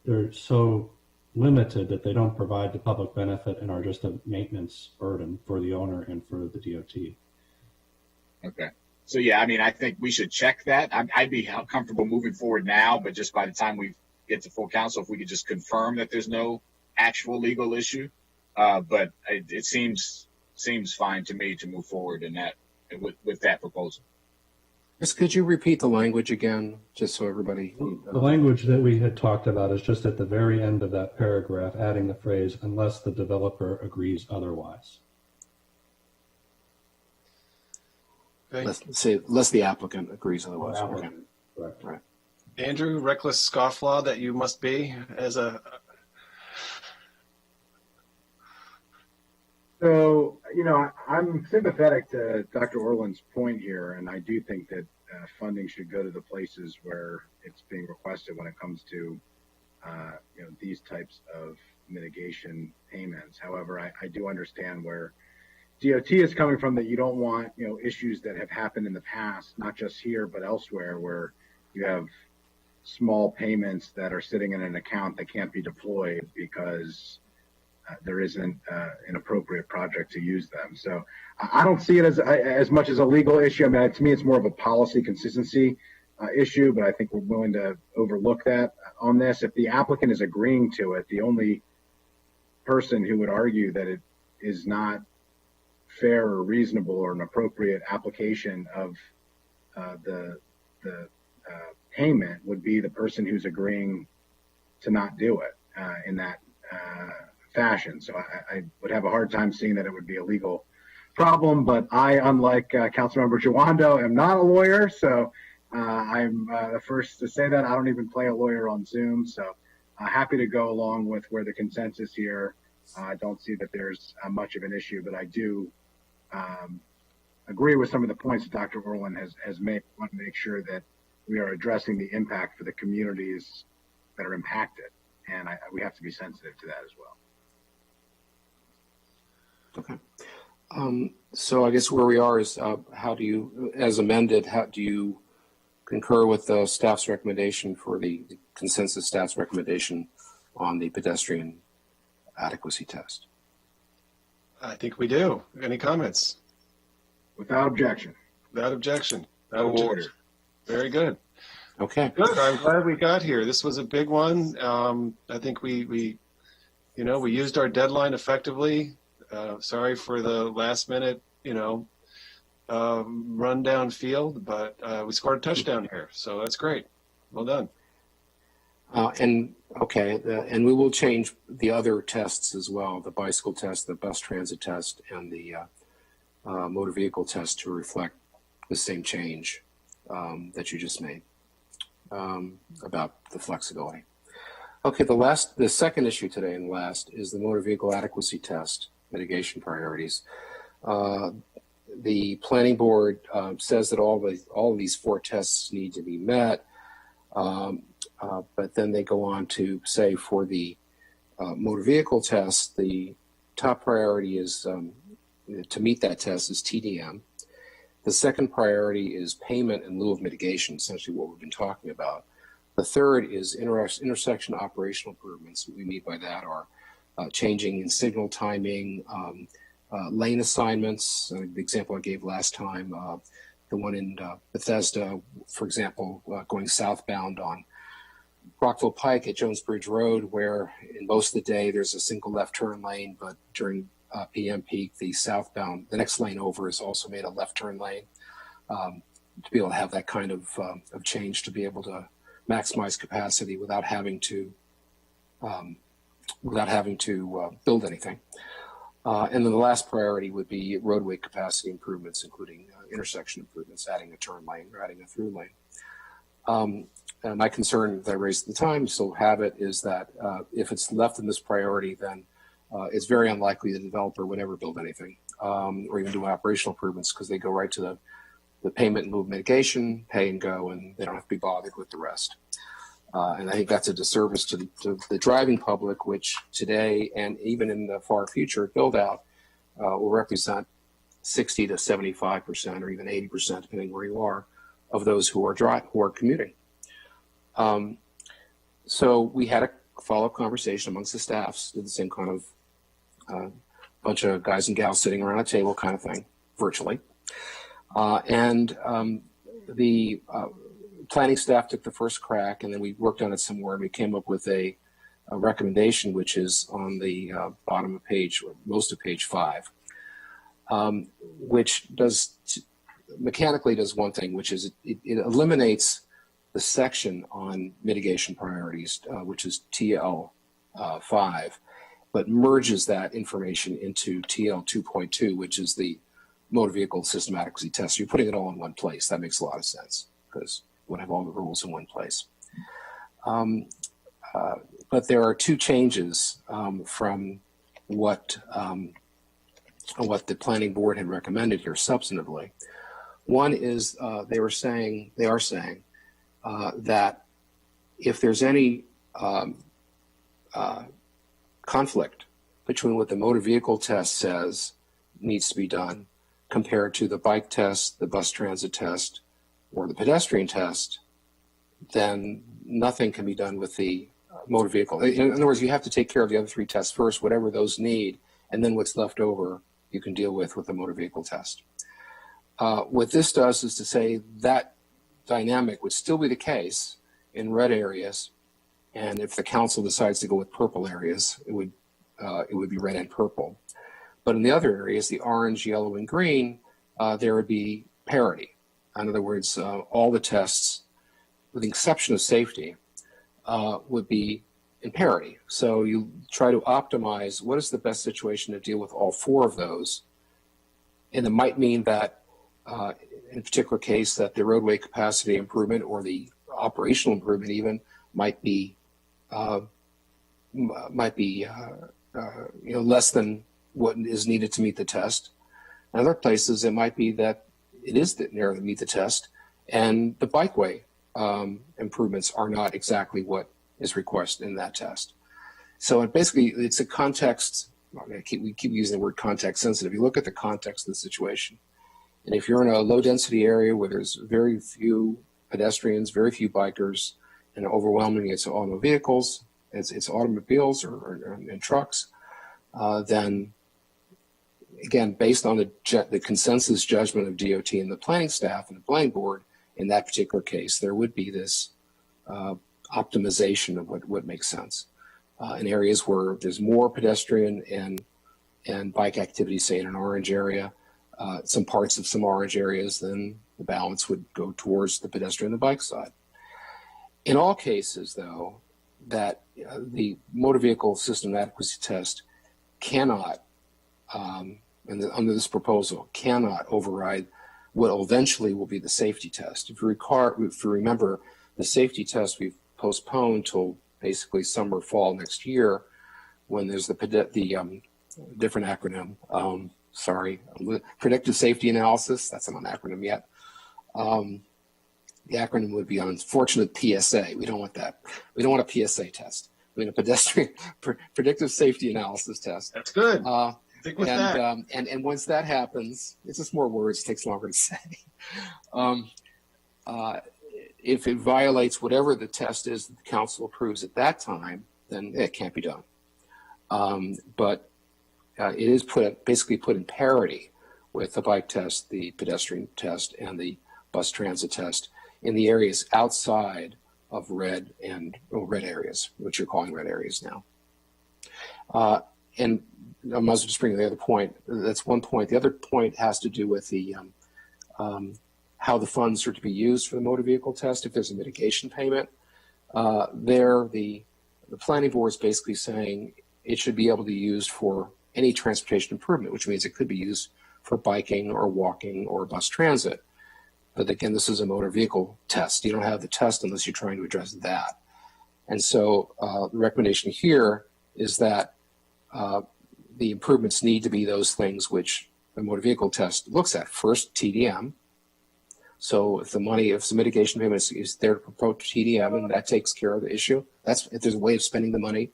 they're so limited that they don't provide the public benefit and are just a maintenance burden for the owner and for the DOT. Okay. So yeah, I think we should check that. I'd be comfortable moving forward now, but just by the time we get to full council, if we could just confirm that there's no actual legal issue. But it seems fine to me to move forward in that with that proposal. Chris, could you repeat the language again, just so everybody? The language that we had talked about is just at the very end of that paragraph, adding the phrase, unless the developer agrees otherwise. Okay. Let's say, unless the applicant agrees otherwise. Okay. Okay. Right. Andrew, reckless scofflaw that you must be as a. So, I'm sympathetic to Dr. Orland's point here, and I do think that funding should go to the places where it's being requested when it comes to, these types of mitigation payments. However, I do understand where DOT is coming from, that you don't want, issues that have happened in the past, not just here, but elsewhere, where you have small payments that are sitting in an account that can't be deployed because there isn't an appropriate project to use them. So I don't see it as much as a legal issue. To me, it's more of a policy consistency issue, but I think we're willing to overlook that on this. If the applicant is agreeing to it, the only person who would argue that it is not fair or reasonable or an appropriate application of the payment would be the person who's agreeing to not do it in that fashion. So I would have a hard time seeing that it would be a legal problem, but I, unlike Councilmember Jawando, am not a lawyer, so I'm the first to say that. I don't even play a lawyer on Zoom, so happy to go along with where the consensus here. I don't see that there's much of an issue, but I do agree with some of the points that Dr. Orland has made. I want to make sure that we are addressing the impact for the communities that are impacted, and we have to be sensitive to that as well. Okay. So I guess where we are is how do you, as amended, how do you concur with the staff's recommendation for the consensus staff's recommendation on the pedestrian adequacy test? I think we do. Any comments? Without objection. Without objection. No order. Very good. Okay. Good. I'm glad we got here. This was a big one. I think we used our deadline effectively. Sorry for the last minute, run down field, but we scored a touchdown here. So that's great. Well done. And we will change the other tests as well, the bicycle test, the bus transit test, and the motor vehicle test to reflect the same change that you just made about the flexibility. Okay, the second issue today and last is the motor vehicle adequacy test, mitigation priorities. The planning board says that all of these 4 tests need to be met, but then they go on to say for the motor vehicle test, the top priority is to meet that test is TDM. The second priority is payment in lieu of mitigation, essentially what we've been talking about. The third is intersection operational improvements. What we mean by that are changing in signal timing, lane assignments. The example I gave last time, the one in Bethesda, for example, going southbound on Rockville Pike at Jones Bridge Road, where in most of the day there's a single left turn lane, but during PM peak, the next lane over is also made a left turn lane. To be able to have that kind of change, to be able to maximize capacity without having to build anything. And then the last priority would be roadway capacity improvements, including intersection improvements, adding a turn lane or adding a through lane. My concern that I raised at the time, still have it, is that if it's left in this priority, then it's very unlikely the developer would ever build anything or even do operational improvements, because they go right to the payment in lieu of mitigation, pay and go, and they don't have to be bothered with the rest. And I think that's a disservice to the driving public, which today and even in the far future build out will represent 60 to 75% or even 80%, depending where you are, of those who are commuting. So we had a follow-up conversation amongst the staffs, did the same kind of bunch of guys and gals sitting around a table kind of thing, virtually. The planning staff took the first crack, and then we worked on it some more, and we came up with a recommendation, which is on the bottom of page, or most of page 5, which mechanically does one thing, which is it eliminates the section on mitigation priorities, which is TL 5, but merges that information into TL 2.2, which is the motor vehicle system adequacy test. You're putting it all in one place. That makes a lot of sense, because you want to have all the rules in one place. But there are 2 changes from what the planning board had recommended here substantively. One is they are saying that if there's any conflict between what the motor vehicle test says needs to be done compared to the bike test, the bus transit test, or the pedestrian test, then nothing can be done with the motor vehicle. In other words, you have to take care of the other 3 tests first, whatever those need, and then what's left over you can deal with the motor vehicle test. What this does is to say that dynamic would still be the case in red areas, and if the council decides to go with purple areas, it would be red and purple. But in the other areas, the orange, yellow, and green, there would be parity. In other words, all the tests, with the exception of safety, would be in parity. So you try to optimize what is the best situation to deal with all 4 of those. And it might mean that, in a particular case, that the roadway capacity improvement or the operational improvement even might be less than what is needed to meet the test. In other places, it might be that it is narrow to meet the test, and the bikeway improvements are not exactly what is requested in that test. So it's a context. We keep using the word context sensitive. You look at the context of the situation, and if you're in a low density area where there's very few pedestrians, very few bikers, and overwhelmingly it's automobiles vehicles, it's automobiles and trucks, then again, based on the consensus judgment of DOT and the planning staff and the planning board, in that particular case, there would be this optimization of what makes sense. In areas where there's more pedestrian and bike activity, say in an orange area, some parts of some orange areas, then the balance would go towards the pedestrian and the bike side. In all cases, though, that the motor vehicle system adequacy test cannot, under this proposal, cannot override what eventually will be the safety test. If you remember, the safety test we've postponed till basically summer, fall next year, when there's the different acronym. Predictive safety analysis. That's not an acronym yet. The acronym would be, unfortunate, PSA. We don't want that. We don't want a PSA test. We want a pedestrian predictive safety analysis test. That's good. Stick with that. And once that happens, it's just more words. It takes longer to say. If it violates whatever the test is that the council approves at that time, then it can't be done. But it is basically put in parity with the bike test, the pedestrian test, and the bus transit test in the areas outside of red areas, which you're calling red areas now. And I might as well just bring the other point. That's one point. The other point has to do with the how the funds are to be used for the motor vehicle test. If there's a mitigation payment, the planning board is basically saying it should be able to be used for any transportation improvement, which means it could be used for biking or walking or bus transit. But again, this is a motor vehicle test. You don't have the test unless you're trying to address that. And so the recommendation here is that the improvements need to be those things which the motor vehicle test looks at. First, TDM. So if the mitigation payment is there to promote TDM and that takes care of the issue, if there's a way of spending the money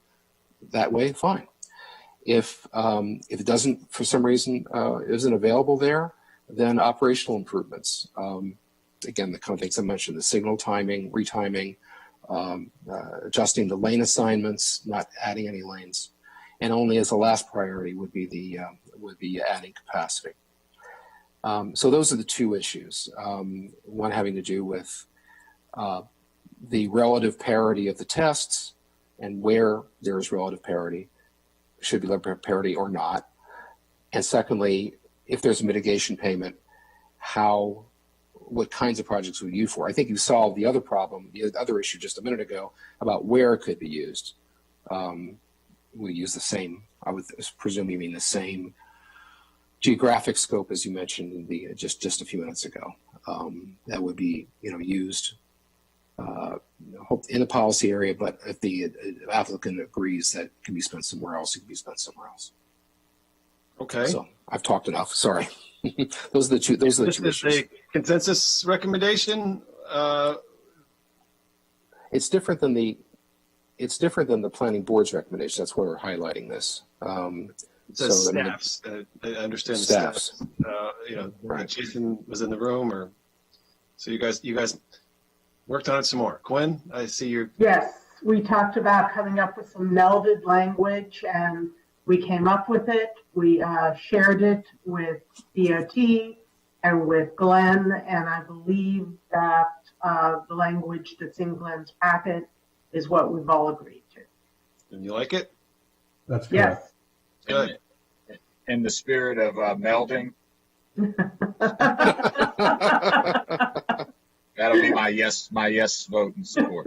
that way, fine. If it doesn't, for some reason, isn't available there, then operational improvements. Again, the kind of things I mentioned, the signal timing, retiming, adjusting the lane assignments, not adding any lanes. And only as a last priority would be adding capacity. So those are the two issues. One having to do with the relative parity of the tests and where there is relative parity, should be relative parity or not. And secondly, if there's a mitigation payment, what kinds of projects would you for? I think you solved the other problem, the other issue just a minute ago about where it could be used. We use the same, I would presume you mean the same geographic scope as you mentioned in just a few minutes ago. That would be used in the policy area, but if the applicant agrees that it can be spent somewhere else, it can be spent somewhere else. Okay. So I've talked enough. Sorry. Those are the two issues. This is a consensus recommendation. It's different than the planning board's recommendation. That's why we're highlighting this. It says staffs. I understand the staffs. Right. Jason was in the room, so you guys worked on it some more. Gwen, I see you. Yes, we talked about coming up with some melded language, and we came up with it. We shared it with DOT and with Glenn, and I believe that the language that's in Glenn's packet is what we've all agreed to. And you like it? That's correct. Yes. Good. In the spirit of melding, that'll be my yes vote in support.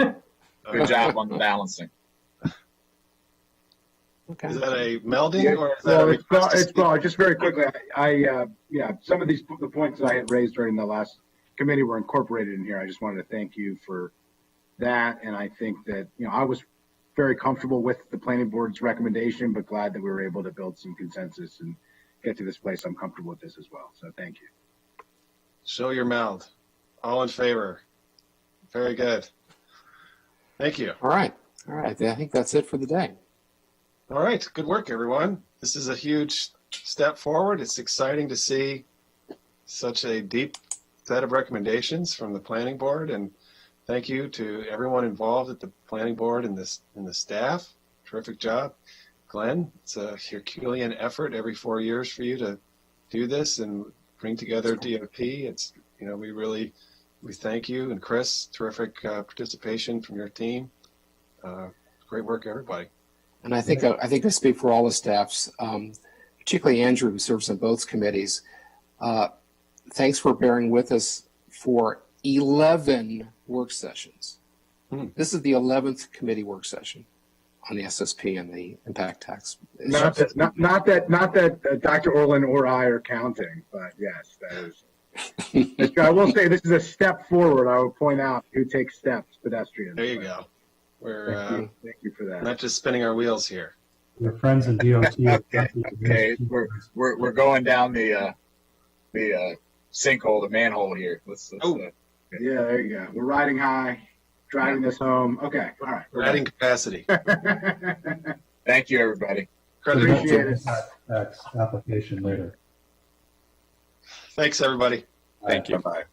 Good job on the balancing. Okay. Is that a melding or is Well, that it's just very quickly. Some of the points that I had raised during the last committee were incorporated in here. I just wanted to thank you for that, and I think that I was very comfortable with the planning board's recommendation, but glad that we were able to build some consensus and get to this place. I'm comfortable with this as well. So thank you. Show your mouth. All in favor. Very good. Thank you. All right. I think that's it for the day. All right. Good work, everyone. This is a huge step forward. It's exciting to see such a deep set of recommendations from the planning board, and thank you to everyone involved at the planning board and the staff. Terrific job. Glenn, it's a Herculean effort every 4 years for you to do this and bring together DOT. It's, we thank you. And Chris, terrific participation from your team. Great work, everybody. And I think I speak for all the staffs, particularly Andrew, who serves on both committees. Thanks for bearing with us for 11 work sessions. This is the 11th committee work session on the SSP and the impact tax. Not that Dr. Orlin or I are counting, but yes, that is. I will say this is a step forward. I will point out who takes steps, pedestrians. There you go. We're Thank you for that. not just spinning our wheels here. Your friends in DOT. Okay, we're going down the sinkhole, the manhole here. Let's Yeah, there you go. We're riding high, driving this home. Okay, all right. We're adding capacity. Thank you, everybody. Appreciate it. Tax application later. Thanks, everybody. Thank you. Bye-bye.